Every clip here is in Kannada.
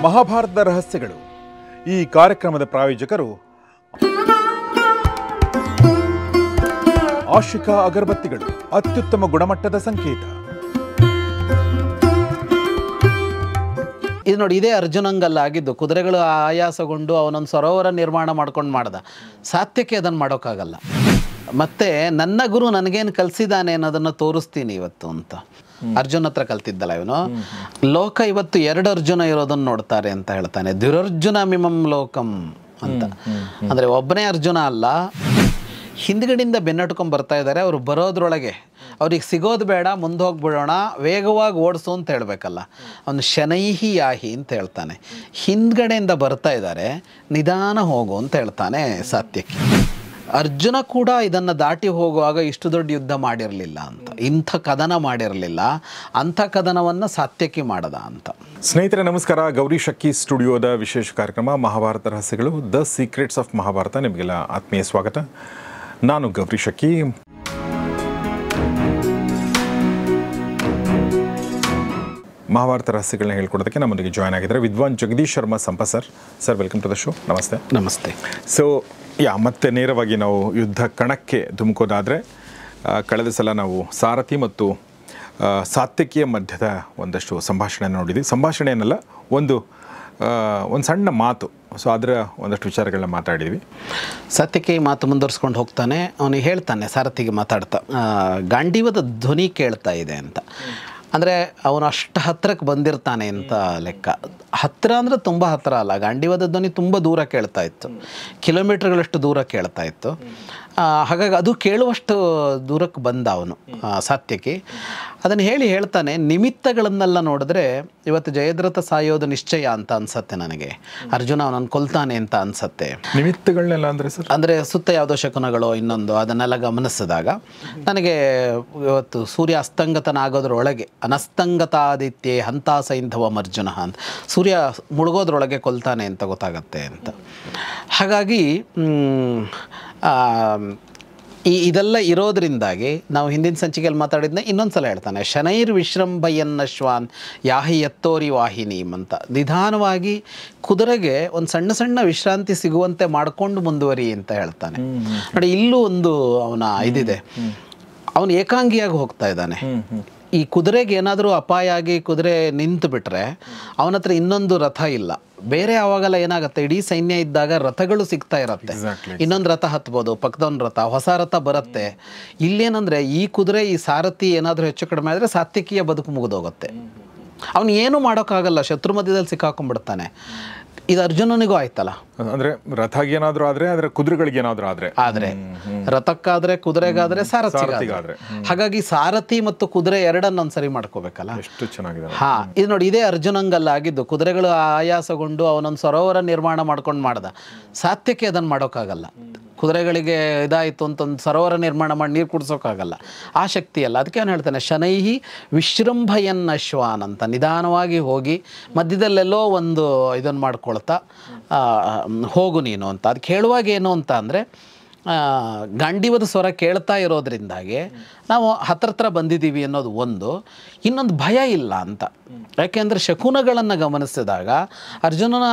ಮಹಾಭಾರತದ ರಹಸ್ಯಗಳು. ಈ ಕಾರ್ಯಕ್ರಮದ ಪ್ರಾಯೋಜಕರು ಆಶಿಕಾ ಅಗರಬತ್ತಿಗಳು, ಅತ್ಯುತ್ತಮ ಗುಣಮಟ್ಟದ ಸಂಕೇತ. ಇದು ನೋಡಿ, ಇದೇ ಅರ್ಜುನಂಗಲ್ಲ ಆಗಿದ್ದು. ಕುದುರೆಗಳು ಆಯಾಸಗೊಂಡು ಅವನೊಂದು ಸರೋವರ ನಿರ್ಮಾಣ ಮಾಡ್ಕೊಂಡು ಮಾಡ್ದ. ಸಾತ್ಯಕ್ಕೆ ಅದನ್ನು ಮಾಡೋಕ್ಕಾಗಲ್ಲ. ಮತ್ತು ನನ್ನ ಗುರು ನನಗೇನು ಕಲಿಸಿದ್ದಾನೆ ಅನ್ನೋದನ್ನು ತೋರಿಸ್ತೀನಿ ಇವತ್ತು ಅಂತ ಅರ್ಜುನ ಹತ್ರ ಕಲ್ತಿದ್ದಲ್ಲ ಇವನು. ಲೋಕ ಇವತ್ತು ಎರಡು ಅರ್ಜುನ ಇರೋದನ್ನು ನೋಡ್ತಾರೆ ಅಂತ ಹೇಳ್ತಾನೆ. ದುರರ್ಜುನ ಮಿಮಂ ಲೋಕಂ ಅಂತ. ಅಂದರೆ ಒಬ್ಬನೇ ಅರ್ಜುನ ಅಲ್ಲ, ಹಿಂದ್ಗಡೆಯಿಂದ ಬೆನ್ನಟ್ಕೊಂಡು ಬರ್ತಾ ಇದ್ದಾರೆ. ಅವರು ಬರೋದ್ರೊಳಗೆ ಅವ್ರಿಗೆ ಸಿಗೋದು ಬೇಡ, ಮುಂದೆ ಹೋಗ್ಬಿಡೋಣ, ವೇಗವಾಗಿ ಓಡಿಸು ಅಂತ ಹೇಳಬೇಕಲ್ಲ. ಅವನು ಶನೈಹಿ ಯಾಹಿ ಅಂತ ಹೇಳ್ತಾನೆ. ಹಿಂದ್ಗಡೆಯಿಂದ ಬರ್ತಾ ಇದ್ದಾರೆ, ನಿಧಾನ ಹೋಗು ಅಂತ ಹೇಳ್ತಾನೆ ಸಾತ್ಯಕ್ಕೆ. ಅರ್ಜುನ ಕೂಡ ಇದನ್ನು ದಾಟಿ ಹೋಗುವಾಗ ಇಷ್ಟು ದೊಡ್ಡ ಯುದ್ಧ ಮಾಡಿರಲಿಲ್ಲ ಅಂತ, ಇಂಥ ಕದನ ಮಾಡಿರಲಿಲ್ಲ. ಅಂಥ ಕದನವನ್ನು ಸಾತ್ಯಕ್ಕೆ ಮಾಡದ ಅಂತ. ಸ್ನೇಹಿತರೆ ನಮಸ್ಕಾರ. ಗೌರಿ ಶಕ್ಕಿ ಸ್ಟುಡಿಯೋದ ವಿಶೇಷ ಕಾರ್ಯಕ್ರಮ ಮಹಾಭಾರತ ರಹಸ್ಯಗಳು, ದ ಸೀಕ್ರೆಟ್ಸ್ ಆಫ್ ಮಹಾಭಾರತ. ನಿಮಗೆಲ್ಲ ಆತ್ಮೀಯ ಸ್ವಾಗತ. ನಾನು ಗೌರಿ ಶಕ್ಕಿ. ಮಹಾಭಾರತ ರಹಸ್ಯಗಳನ್ನ ಹೇಳ್ಕೊಡೋದಕ್ಕೆ ನಮ್ಮೊಂದಿಗೆ ಜಾಯ್ನ್ ಆಗಿದ್ದಾರೆ ವಿದ್ವಾನ್ Jagadish Sharma Sampa sir. Sir, welcome to the show. ನಮಸ್ತೆ. ನಮಸ್ತೆ. ಸೊ ಮತ್ತೆ ನೇರವಾಗಿ ನಾವು ಯುದ್ಧ ಕಣಕ್ಕೆ ಧುಮುಕೋದಾದರೆ, ಕಳೆದ ಸಲ ನಾವು ಸಾರಥಿ ಮತ್ತು ಸಾತ್ಯಕಿಯ ಮಧ್ಯದ ಒಂದಷ್ಟು ಸಂಭಾಷಣೆ ನೋಡಿದ್ವಿ. ಸಂಭಾಷಣೆ ಏನಲ್ಲ, ಒಂದು ಸಣ್ಣ ಮಾತು. ಸೊ ಅದರ ಒಂದಷ್ಟು ವಿಚಾರಗಳನ್ನ ಮಾತಾಡಿದ್ವಿ. ಸಾತ್ಯಕ್ಕೆ ಮಾತು ಮುಂದುವರ್ಸ್ಕೊಂಡು ಹೋಗ್ತಾನೆ. ಅವನಿಗೆ ಹೇಳ್ತಾನೆ, ಸಾರಥಿಗೆ ಮಾತಾಡ್ತಾ, ಗಾಂಡೀವದ ಧ್ವನಿ ಕೇಳ್ತಾ ಇದೆ ಅಂತ. ಅಂದರೆ ಅವನು ಅಷ್ಟು ಹತ್ತಿರಕ್ಕೆ ಬಂದಿರ್ತಾನೆ ಅಂತ ಲೆಕ್ಕ. ಹತ್ತಿರ ಅಂದರೆ ತುಂಬ ಹತ್ತಿರ ಅಲ್ಲ, ಗಾಂಡೀವದ ಧ್ವನಿ ತುಂಬ ದೂರ ಕೇಳ್ತಾ ಇತ್ತು, ಕಿಲೋಮೀಟ್ರ್ಗಳಷ್ಟು ದೂರ ಕೇಳ್ತಾ ಇತ್ತು. ಹಾಗಾಗಿ ಅದು ಕೇಳುವಷ್ಟು ದೂರಕ್ಕೆ ಬಂದ ಅವನು ಸಾತ್ಯಕಿ. ಅದನ್ನು ಹೇಳ್ತಾನೆ, ನಿಮಿತ್ತಗಳನ್ನೆಲ್ಲ ನೋಡಿದ್ರೆ ಇವತ್ತು ಜಯದ್ರಥ ಸಾಯೋದು ನಿಶ್ಚಯ ಅಂತ ಅನ್ಸತ್ತೆ ನನಗೆ. ಅರ್ಜುನ ಅವನನ್ನು ಕೊಲ್ತಾನೆ ಅಂತ ಅನ್ಸತ್ತೆ. ನಿಮಿತ್ತಗಳನ್ನೆಲ್ಲ ಅಂದರೆ ಸರ್, ಅಂದರೆ ಸುತ್ತ ಯಾವುದೋ ಶಕುನಗಳು ಇನ್ನೊಂದು ಅದನ್ನೆಲ್ಲ ಗಮನಿಸಿದಾಗ ನನಗೆ ಇವತ್ತು ಸೂರ್ಯ ಅಸ್ತಂಗತನಾಗೋದ್ರೊಳಗೆ, ಅನಸ್ತಂಗತಾದಿತ್ಯೆ ಹಂತ ಸೈಂಧವಂ ಅರ್ಜುನ ಅಂತ, ಸೂರ್ಯ ಮುಳುಗೋದ್ರೊಳಗೆ ಕೊಲ್ತಾನೆ ಅಂತ ಗೊತ್ತಾಗತ್ತೆ ಅಂತ. ಹಾಗಾಗಿ ಇದೆಲ್ಲ ಇರೋದ್ರಿಂದಾಗಿ ನಾವು ಹಿಂದಿನ ಸಂಚಿಕೆಯಲ್ಲಿ ಮಾತಾಡಿದ್ನ ಇನ್ನೊಂದು ಸಲ ಹೇಳ್ತಾನೆ, ಶನೈರ್ ವಿಶ್ರಂಭಯನ್ನಶ್ವಾನ್ ಯಾಹಿ ಎತ್ತೋರಿ ವಾಹಿನೀಮ್ ಅಂತ. ನಿಧಾನವಾಗಿ ಕುದುರೆಗೆ ಒಂದು ಸಣ್ಣ ಸಣ್ಣ ವಿಶ್ರಾಂತಿ ಸಿಗುವಂತೆ ಮಾಡಿಕೊಂಡು ಮುಂದುವರಿ ಅಂತ ಹೇಳ್ತಾನೆ. ನೋಡಿ, ಇಲ್ಲೂ ಒಂದು ಅವನ ಇದಿದೆ. ಅವನು ಏಕಾಂಗಿಯಾಗಿ ಹೋಗ್ತಾ ಇದ್ದಾನೆ. ಈ ಕುದುರೆಗೆ ಏನಾದರೂ ಅಪಾಯ ಆಗಿ ಕುದುರೆ ನಿಂತು ಬಿಟ್ರೆ ಅವನ ಹತ್ರ ಇನ್ನೊಂದು ರಥ ಇಲ್ಲ. ಬೇರೆ ಯಾವಾಗೆಲ್ಲ ಏನಾಗುತ್ತೆ, ಇಡೀ ಸೈನ್ಯ ಇದ್ದಾಗ ರಥಗಳು ಸಿಗ್ತಾ ಇರತ್ತೆ, ಇನ್ನೊಂದು ರಥ ಹತ್ಬೋದು, ಪಕ್ಕದೊಂದು ರಥ, ಹೊಸ ರಥ ಬರುತ್ತೆ. ಇಲ್ಲೇನಂದರೆ ಈ ಕುದುರೆ, ಈ ಸಾರಥಿ ಏನಾದರೂ ಹೆಚ್ಚು ಕಡಿಮೆ ಆದರೆ ಸಾತ್ಯಕಿಯ ಬದುಕು ಮುಗಿದೋಗುತ್ತೆ. ಅವನು ಏನೂ ಮಾಡೋಕ್ಕಾಗಲ್ಲ, ಶತ್ರು ಮಧ್ಯದಲ್ಲಿ ಸಿಕ್ಕಾಕೊಂಡ್ಬಿಡ್ತಾನೆ. ಇದು ಅರ್ಜುನನಿಗೂ ಆಯ್ತಲ್ಲ. ಅಂದರೆ ರಥಗೆ ಏನಾದರೂ ಆದರೆ, ಆದರೆ ಕುದುರೆಗಳಿಗೆ ಏನಾದರೂ ಆದರೆ ರಥಕ್ಕಾದರೆ, ಕುದುರೆಗಾದರೆ, ಸಾರಥಿಗಾದರೆ. ಹಾಗಾಗಿ ಸಾರಥಿ ಮತ್ತು ಕುದುರೆ ಎರಡನ್ನು ಸರಿ ಮಾಡ್ಕೋಬೇಕಲ್ಲ. ಎಷ್ಟು ಚೆನ್ನಾಗಿದೆ. ಇದು ನೋಡಿ, ಇದೇ ಅರ್ಜುನಂಗಲ್ಲ ಆಗಿದ್ದು. ಕುದುರೆಗಳು ಆಯಾಸಗೊಂಡು ಅವನೊಂದು ಸರೋವರ ನಿರ್ಮಾಣ ಮಾಡ್ಕೊಂಡು ಮಾಡ್ದ. ಸಾತ್ಯಕ್ಕೆ ಅದನ್ನು ಮಾಡೋಕ್ಕಾಗಲ್ಲ. ಕುದುರೆಗಳಿಗೆ ಇದಾಯಿತು ಅಂತಂದು ಸರೋವರ ನಿರ್ಮಾಣ ಮಾಡಿ ನೀರು ಕುಡಿಸೋಕ್ಕಾಗಲ್ಲ, ಆ ಶಕ್ತಿ ಅಲ್ಲ. ಅದಕ್ಕೆ ಅವನು ಹೇಳ್ತಾನೆ, ಶನೈಹಿ ವಿಶ್ರಂಭಯನ್ನಶ್ವಾನ್ ಅಂತ. ನಿಧಾನವಾಗಿ ಹೋಗಿ ಮಧ್ಯದಲ್ಲೆಲ್ಲೋ ಒಂದು ಇದನ್ನು ಮಾಡ್ಕೊಳ್ತಾ ಹೋಗು ನೀನು ಅಂತ. ಅದಕ್ಕೆ ಹೇಳುವಾಗ ಏನು ಅಂತ ಅಂದರೆ, ಗಾಂಡೀವದ ಸ್ವರ ಕೇಳ್ತಾ ಇರೋದ್ರಿಂದಾಗಿ ನಾವು ಹತ್ರ ಬಂದಿದ್ದೀವಿ ಅನ್ನೋದು ಒಂದು. ಇನ್ನೊಂದು ಭಯ ಇಲ್ಲ ಅಂತ. ಯಾಕೆಂದರೆ ಶಕುನಗಳನ್ನು ಗಮನಿಸಿದಾಗ ಅರ್ಜುನನ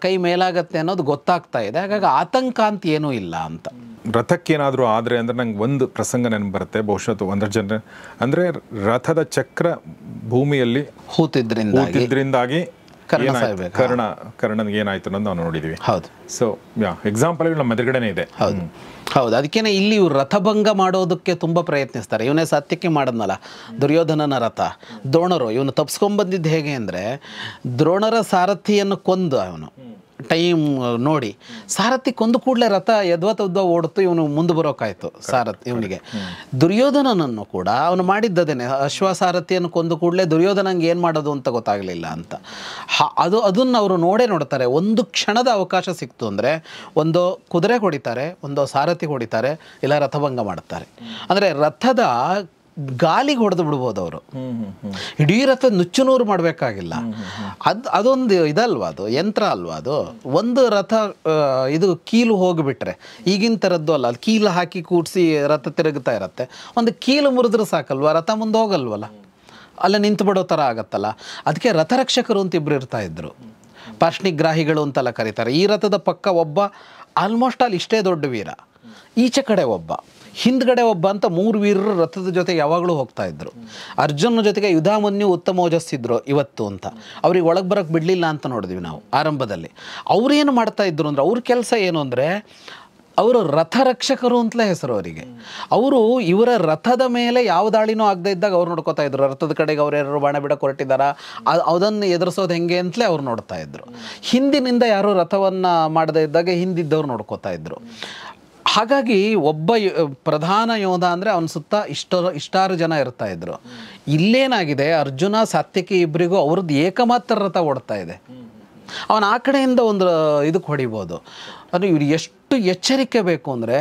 ಕೈ ಮೇಲಾಗತ್ತೆ ಅನ್ನೋದು ಗೊತ್ತಾಗ್ತಾ ಇದೆ. ಹಾಗಾಗಿ ಆತಂಕ ಅಂತ ಏನೂ ಇಲ್ಲ ಅಂತ. ರಥಕ್ಕೇನಾದರೂ ಆದರೆ ಅಂದರೆ ನಂಗೆ ಒಂದು ಪ್ರಸಂಗ ನೆನಪು ಬರುತ್ತೆ. ಬಹುಶಃ ಒಂದಷ್ಟು ಜನ ಅಂದರೆ ರಥದ ಚಕ್ರ ಭೂಮಿಯಲ್ಲಿ ಹೂತಿದ್ರಿಂದಾಗಿ ಕರ್ಣನಿಗೆ ಏನಾಯ್ತು ಅನ್ನೋದು ನಾವು ನೋಡಿದ್ವಿ. ಹೌದು. ಸೊ ಎಕ್ಸಾಂಪಲ್ಗಳು ನಮ್ಮ ಎದುರುಗಡೆನೇ ಇದೆ. ಹೌದು. ಅದಕ್ಕೇನೆ ಇಲ್ಲಿ ಇವ್ರು ರಥಭಂಗ ಮಾಡೋದಕ್ಕೆ ತುಂಬ ಪ್ರಯತ್ನಿಸ್ತಾರೆ. ಇವನೇ ಸಾತ್ಯಕ್ಕೆ ಮಾಡಿದ್ನಲ್ಲ ದ್ರುಯೋಧನನ ರಥ. ದ್ರೋಣರು ಇವನು ತಪ್ಸ್ಕೊಂಡ್ಬಂದಿದ್ದು ಹೇಗೆ ಅಂದರೆ, ದ್ರೋಣರ ಸಾರಥಿಯನ್ನು ಕೊಂದು ಅವನು ಟೈಮ್ ನೋಡಿ, ಸಾರಥಿ ಕೊಂದು ಕೂಡಲೇ ರಥ ಯದ್ವತದ್ವ ಓಡುತ್ತು, ಇವನು ಮುಂದೆ ಬರೋಕ್ಕಾಯ್ತು ಸಾರಥಿ ಇವನಿಗೆ. ದುರ್ಯೋಧನನನ್ನು ಕೂಡ ಅವನು ಮಾಡಿದ್ದದೇನೆ, ಅಶ್ವಸಾರಥಿಯನ್ನು ಕೊಂದು ಕೂಡಲೇ ದುರ್ಯೋಧನಂಗೆ ಏನು ಮಾಡೋದು ಅಂತ ಗೊತ್ತಾಗಲಿಲ್ಲ ಅಂತ. ಅದನ್ನು ಅವರು ನೋಡ್ತಾರೆ. ಒಂದು ಕ್ಷಣದ ಅವಕಾಶ ಸಿಕ್ತು ಅಂದರೆ ಒಂದು ಕುದುರೆ ಹೊಡಿತಾರೆ, ಒಂದು ಸಾರಥಿ ಹೊಡಿತಾರೆ, ಇಲ್ಲ ರಥಭಂಗ ಮಾಡ್ತಾರೆ. ಅಂದರೆ ರಥದ ಗಾಲಿಗೆ ಹೊಡೆದು ಬಿಡ್ಬೋದು ಅವರು. ಇಡೀ ರಥ ನುಚ್ಚುನೂರು ಮಾಡಬೇಕಾಗಿಲ್ಲ. ಅದೊಂದು ಇದಲ್ವಾ, ಅದು ಯಂತ್ರ ಅಲ್ವಾ ಅದು. ಒಂದು ರಥ ಇದು ಕೀಲು ಹೋಗಿಬಿಟ್ರೆ, ಈಗಿನ ಥರದ್ದು ಅಲ್ಲ, ಅದು ಕೀಲು ಹಾಕಿ ಕೂಡಿಸಿ ರಥ ತಿರುಗ್ತಾ ಇರತ್ತೆ. ಒಂದು ಕೀಲು ಮುರಿದ್ರೆ ಸಾಕಲ್ವ, ರಥ ಮುಂದೆ ಹೋಗಲ್ವಲ್ಲ, ಅಲ್ಲ ನಿಂತು ಬಿಡೋ ಥರ ಆಗತ್ತಲ್ಲ. ಅದಕ್ಕೆ ರಥರಕ್ಷಕರು ಅಂತ ಇಬ್ಬರು ಇರ್ತಾಯಿದ್ರು. ಪಾರ್ಶ್ನಿಗ್ರಾಹಿಗಳು ಅಂತೆಲ್ಲ ಕರೀತಾರೆ. ಈ ರಥದ ಪಕ್ಕ ಒಬ್ಬ ಆಲ್ಮೋಸ್ಟ್ ಅಲ್ಲಿ ಇಷ್ಟೇ ದೊಡ್ಡ ವೀರ, ಈಚೆ ಕಡೆ ಒಬ್ಬ, ಹಿಂದ್ಗಡೆ ಒಬ್ಬ ಅಂತ 3 ವೀರರು ರಥದ ಜೊತೆ ಯಾವಾಗಲೂ ಹೋಗ್ತಾ ಇದ್ರು. ಅರ್ಜುನ ಜೊತೆಗೆ ಯುಧಾಮನ್ಯು ಉತ್ತಮೋಜಸ್ಸಿದ್ರು ಇವತ್ತು ಅಂತ, ಅವ್ರಿಗೆ ಒಳಗೆ ಬರೋಕ್ಕೆ ಬಿಡಲಿಲ್ಲ ಅಂತ ನೋಡಿದ್ವಿ ನಾವು ಆರಂಭದಲ್ಲಿ. ಅವ್ರೇನು ಮಾಡ್ತಾ ಇದ್ರು ಅಂದರೆ, ಅವ್ರ ಕೆಲಸ ಏನು ಅಂದರೆ, ಅವರು ರಥರಕ್ಷಕರು ಅಂತಲೇ ಹೆಸರು ಅವರಿಗೆ. ಅವರು ಇವರ ರಥದ ಮೇಲೆ ಯಾವ ದಾಳಿನೂ ಆಗದೆ ಇದ್ದಾಗ ಅವ್ರು ನೋಡ್ಕೋತಾ ಇದ್ರು. ರಥದ ಕಡೆಗೆ ಅವ್ರು ಯಾರು ಬಾಣ ಬಿಡಕ್ಕೆ ಹೊರಟಿದ್ದಾರಾ, ಅದನ್ನು ಎದುರಿಸೋದು ಹೆಂಗೆ ಅಂತಲೇ ಅವ್ರು ನೋಡ್ತಾ ಇದ್ರು. ಹಿಂದಿನಿಂದ ಯಾರು ರಥವನ್ನು ಮಾಡದೇ ಇದ್ದಾಗ ಹಿಂದಿದ್ದವ್ರು ನೋಡ್ಕೋತಾ ಇದ್ರು. ಹಾಗಾಗಿ ಒಬ್ಬ ಪ್ರಧಾನ ಯೋಧ ಅಂದರೆ ಅವನ ಸುತ್ತ ಇಷ್ಟಾರು ಜನ ಇರ್ತಾ ಇದ್ರು. ಇಲ್ಲೇನಾಗಿದೆ, ಅರ್ಜುನ ಸಾತ್ಯಕಿ ಇಬ್ಬರಿಗೂ ಅವ್ರದ್ದು ಏಕಮಾತ್ರ ರಥ ಓಡ್ತಾ ಇದೆ. ಅವನ ಆ ಕಡೆಯಿಂದ ಒಂದು ಇದಕ್ಕೆ ಹೊಡಿಬೋದು. ಅದು ಇವ್ರು ಎಷ್ಟು ಎಚ್ಚರಿಕೆ ಬೇಕು ಅಂದರೆ,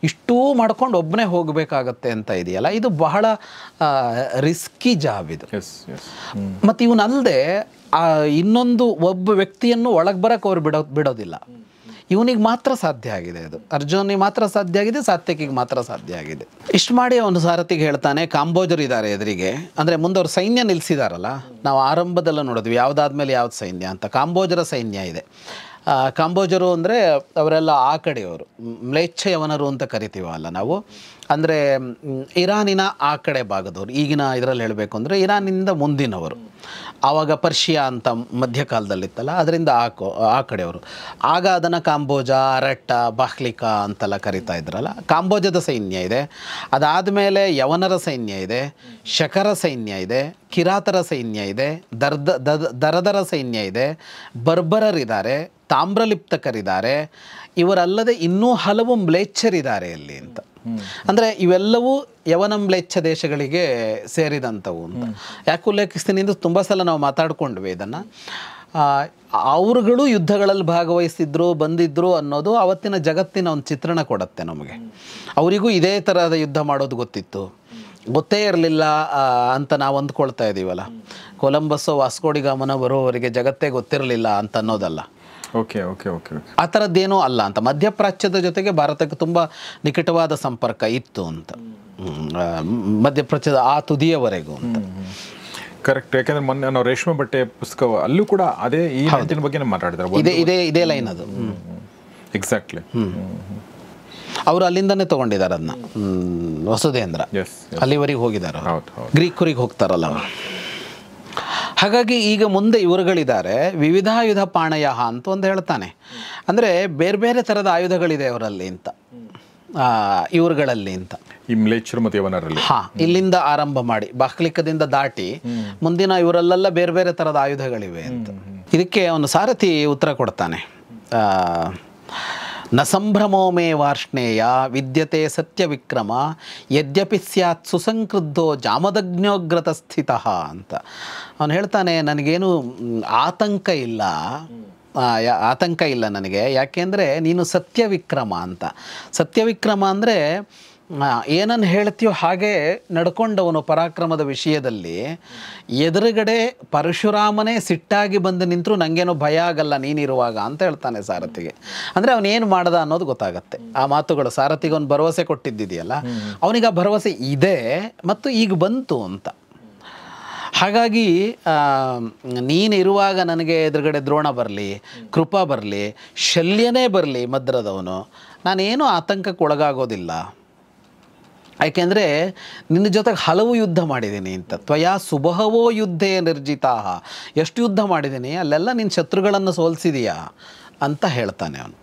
ಇಷ್ಟೂ ಮಾಡ್ಕೊಂಡು ಒಬ್ಬನೇ ಹೋಗಬೇಕಾಗತ್ತೆ ಅಂತ ಇದೆಯಲ್ಲ, ಇದು ಬಹಳ ರಿಸ್ಕಿ ಜಾಬ್ ಇದು. ಮತ್ತು ಇವನಲ್ಲದೆ ಇನ್ನೊಂದು ಒಬ್ಬ ವ್ಯಕ್ತಿಯನ್ನು ಒಳಗೆ ಬರೋಕ್ಕೆ ಅವ್ರು ಬಿಡೋದಿಲ್ಲ. ಇವನಿಗೆ ಮಾತ್ರ ಸಾಧ್ಯ ಆಗಿದೆ ಅದು, ಅರ್ಜುನಿಗೆ ಮಾತ್ರ ಸಾಧ್ಯ ಆಗಿದೆ, ಸಾತ್ಯಕಿಗೆ ಮಾತ್ರ ಸಾಧ್ಯ ಆಗಿದೆ. ಇಷ್ಟು ಮಾಡಿ ಅವನು ಸಾರಥಿಗೆ ಹೇಳ್ತಾನೆ, ಕಾಂಬೋಜರು ಇದ್ದಾರೆ ಎದುರಿಗೆ, ಅಂದರೆ ಮುಂದೆ ಅವ್ರು ಸೈನ್ಯ ನಿಲ್ಲಿಸಿದಾರಲ್ಲ, ನಾವು ಆರಂಭದಲ್ಲ ನೋಡಿದ್ವಿ ಯಾವುದಾದ್ಮೇಲೆ ಯಾವ್ದು ಸೈನ್ಯ ಅಂತ. ಕಾಂಬೋಜರ ಸೈನ್ಯ ಇದೆ. ಕಾಂಬೋಜರು ಅಂದರೆ ಅವರೆಲ್ಲ ಆ ಕಡೆಯವರು, ಮ್ಲೇಚ್ಛ ಯವನರು ಅಂತ ಕರಿತೀವಲ್ಲ ನಾವು, ಅಂದರೆ ಇರಾನಿನ ಆ ಕಡೆ ಭಾಗದವರು. ಈಗಿನ ಇದರಲ್ಲಿ ಹೇಳಬೇಕು ಅಂದರೆ ಇರಾನಿಂದ ಮುಂದಿನವರು. ಆವಾಗ ಪರ್ಷಿಯಾ ಅಂತ ಮಧ್ಯಕಾಲದಲ್ಲಿತ್ತಲ್ಲ, ಅದರಿಂದ ಆ ಕಡೆಯವರು. ಆಗ ಅದನ್ನು ಕಾಂಬೋಜ, ಅರಟ್ಟ, ಬಾಹ್ಲಿಕಾ ಅಂತೆಲ್ಲ ಕರಿತಾ ಇದ್ರಲ್ಲ. ಕಾಂಬೋಜದ ಸೈನ್ಯ ಇದೆ. ಅದಾದಮೇಲೆ ಯವನರ ಸೈನ್ಯ ಇದೆ, ಶಕರ ಸೈನ್ಯ ಇದೆ, ಕಿರಾತರ ಸೈನ್ಯ ಇದೆ, ದರದರ ಸೈನ್ಯ ಇದೆ, ಬರ್ಬರರಿದ್ದಾರೆ, ತಾಮ್ರಲಿಪ್ತಕರಿದ್ದಾರೆ. ಇವರಲ್ಲದೆ ಇನ್ನೂ ಹಲವು ಮ್ಲೇಚ್ಛರಿದ್ದಾರೆ ಇಲ್ಲಿ ಅಂತ. ಅಂದರೆ ಇವೆಲ್ಲವೂ ಯವನ ಮ್ಲೇಚ್ಛ ದೇಶಗಳಿಗೆ ಸೇರಿದಂಥವು ಅಂತ ಯಾಕೆ ಉಲ್ಲೇಖಿಸ್ತೀನಿ ಎಂದು ತುಂಬ ಸಲ ನಾವು ಮಾತಾಡ್ಕೊಂಡ್ವಿ ಇದನ್ನು. ಅವರುಗಳು ಯುದ್ಧಗಳಲ್ಲಿ ಭಾಗವಹಿಸಿದ್ರು, ಬಂದಿದ್ರು ಅನ್ನೋದು ಅವತ್ತಿನ ಜಗತ್ತಿನ ಒಂದು ಚಿತ್ರಣ ಕೊಡುತ್ತೆ ನಮಗೆ. ಅವರಿಗೂ ಇದೇ ಥರದ ಯುದ್ಧ ಮಾಡೋದು ಗೊತ್ತೇ ಇರಲಿಲ್ಲ ಅಂತ ನಾವು ಅಂದ್ಕೊಳ್ತಾ ಇದ್ದೀವಲ್ಲ. ಕೊಲಂಬಸ್ಸೋ ವಾಸ್ಕೋಡಿಗಾಮನೋ ಬರೋವರಿಗೆ ಜಗತ್ತೇ ಗೊತ್ತಿರಲಿಲ್ಲ ಅಂತ ಅನ್ನೋದಲ್ಲ. ಓಕೆ ಓಕೆ ಓಕೆ ಆ ಥರದ್ದೇನೂ ಅಲ್ಲ ಅಂತ. ಮಧ್ಯಪ್ರಾಚ್ಯದ ಜೊತೆಗೆ ಭಾರತಕ್ಕೆ ತುಂಬ ನಿಕಟವಾದ ಸಂಪರ್ಕ ಇತ್ತು ಅಂತ, ಮಧ್ಯಪ್ರಾಚ್ಯದ ಆ ತುದಿಯವರೆಗೂ ಅಂತ. ಕರೆಕ್ಟ್. ಯಾಕಂದ್ರೆ ಮೊನ್ನೆ ನಾವು ರೇಷ್ಮೆ ಬಟ್ಟೆ ಪುಸ್ತಕ ಅಲ್ಲೂ ಕೂಡ ಅದೇ ಈ ಹಂತಿನ ಬಗ್ಗೆ ಮಾತಾಡಿದ್ದಾರೆ. ಇದೇ ಲೈನ್ ಅದು ಎಕ್ಸಾಕ್ಟ್ಲಿ. ಅವರು ಅಲ್ಲಿಂದನೇ ತಗೊಂಡಿದ್ದಾರೆ ಅದನ್ನ, ವಸುಧೇಂದ್ರ ಅಲ್ಲಿವರೆಗೆ ಹೋಗಿದ್ದಾರೆ, ಗ್ರೀಕರಿಗೆ ಹೋಗ್ತಾರಲ್ಲ ಅವರು. ಹಾಗಾಗಿ ಈಗ ಮುಂದೆ ಇವರುಗಳಿದ್ದಾರೆ. ವಿವಿಧಾಯುಧ ಪಾಣಯ ಅಂತ ಒಂದು ಹೇಳ್ತಾನೆ, ಅಂದರೆ ಬೇರೆ ಬೇರೆ ಥರದ ಆಯುಧಗಳಿದೆ ಅವರಲ್ಲಿ ಅಂತ, ಇವರುಗಳಲ್ಲಿ ಅಂತ. ಈ ಮ್ಲೇಚ್ಛರು ಮತ್ತು ಯವನರಲ್ಲಿ ಇಲ್ಲಿಂದ ಆರಂಭ ಮಾಡಿ ಬಾಹ್ಲಿಕದಿಂದ ದಾಟಿ ಮುಂದಿನ ಇವರಲ್ಲೆಲ್ಲ ಬೇರೆ ಬೇರೆ ಥರದ ಆಯುಧಗಳಿವೆ ಅಂತ. ಇದಕ್ಕೆ ಅವನು ಸಾರಥಿ ಉತ್ತರ ಕೊಡ್ತಾನೆ, ನ ಸಂಭ್ರಮೋ ಮೇ ವಾರ್ಷ್ಣೇಯ ವಿದ್ಯತೆ ಸತ್ಯ ವಿಕ್ರಮ ಯದ್ಯಪಿ ಸ್ಯಾತ್ ಸುಸಂಕ್ರುದ್ಧೋ ಜಾಮದಗ್ನೋಗ್ರತ ಸ್ಥಿತ ಅಂತ ಅವನು ಹೇಳ್ತಾನೆ. ನನಗೇನು ಆತಂಕ ಇಲ್ಲ ನನಗೆ, ಯಾಕೆಂದರೆ ನೀನು ಸತ್ಯವಿಕ್ರಮ ಅಂತ. ಸತ್ಯವಿಕ್ರಮ ಅಂದರೆ ಏನನ್ನು ಹೇಳ್ತೀಯೋ ಹಾಗೆ ನಡ್ಕೊಂಡವನು ಪರಾಕ್ರಮದ ವಿಷಯದಲ್ಲಿ. ಎದುರುಗಡೆ ಪರಶುರಾಮನೇ ಸಿಟ್ಟಾಗಿ ಬಂದು ನಿಂತರೂ ನನಗೇನು ಭಯ ಆಗಲ್ಲ ನೀನಿರುವಾಗ ಅಂತ ಹೇಳ್ತಾನೆ ಸಾರಥಿಗೆ. ಅಂದರೆ ಅವನೇನು ಮಾಡ್ದ ಅನ್ನೋದು ಗೊತ್ತಾಗತ್ತೆ ಆ ಮಾತುಗಳು. ಸಾರಥಿಗೆ ಅವ್ನು ಭರವಸೆ ಕೊಟ್ಟಿದ್ದಿದೆಯಲ್ಲ, ಅವನಿಗೆ ಆ ಭರವಸೆ ಇದೆ ಮತ್ತು ಈಗ ಬಂತು ಅಂತ. ಹಾಗಾಗಿ ನೀನಿರುವಾಗ ನನಗೆ ಎದುರುಗಡೆ ದ್ರೋಣ ಬರಲಿ, ಕೃಪಾ ಬರಲಿ, ಶಲ್ಯನೇ ಬರಲಿ ಮದ್ರದವನು, ನಾನೇನು ಆತಂಕಕ್ಕೆ ಒಳಗಾಗೋದಿಲ್ಲ. ಯಾಕೆಂದರೆ ನಿನ್ನ ಜೊತೆಗೆ ಹಲವು ಯುದ್ಧ ಮಾಡಿದ್ದೀನಿ ಅಂತ. ತ್ವಯಾ ಸುಬಹವೋ ಯುದ್ಧೇ ನಿರ್ಜಿತಾ, ಎಷ್ಟು ಯುದ್ಧ ಮಾಡಿದ್ದೀನಿ, ಅಲ್ಲೆಲ್ಲ ನಿನ್ನ ಶತ್ರುಗಳನ್ನು ಸೋಲಿಸಿದೀಯಾ ಅಂತ ಹೇಳ್ತಾನೆ ಅವನು.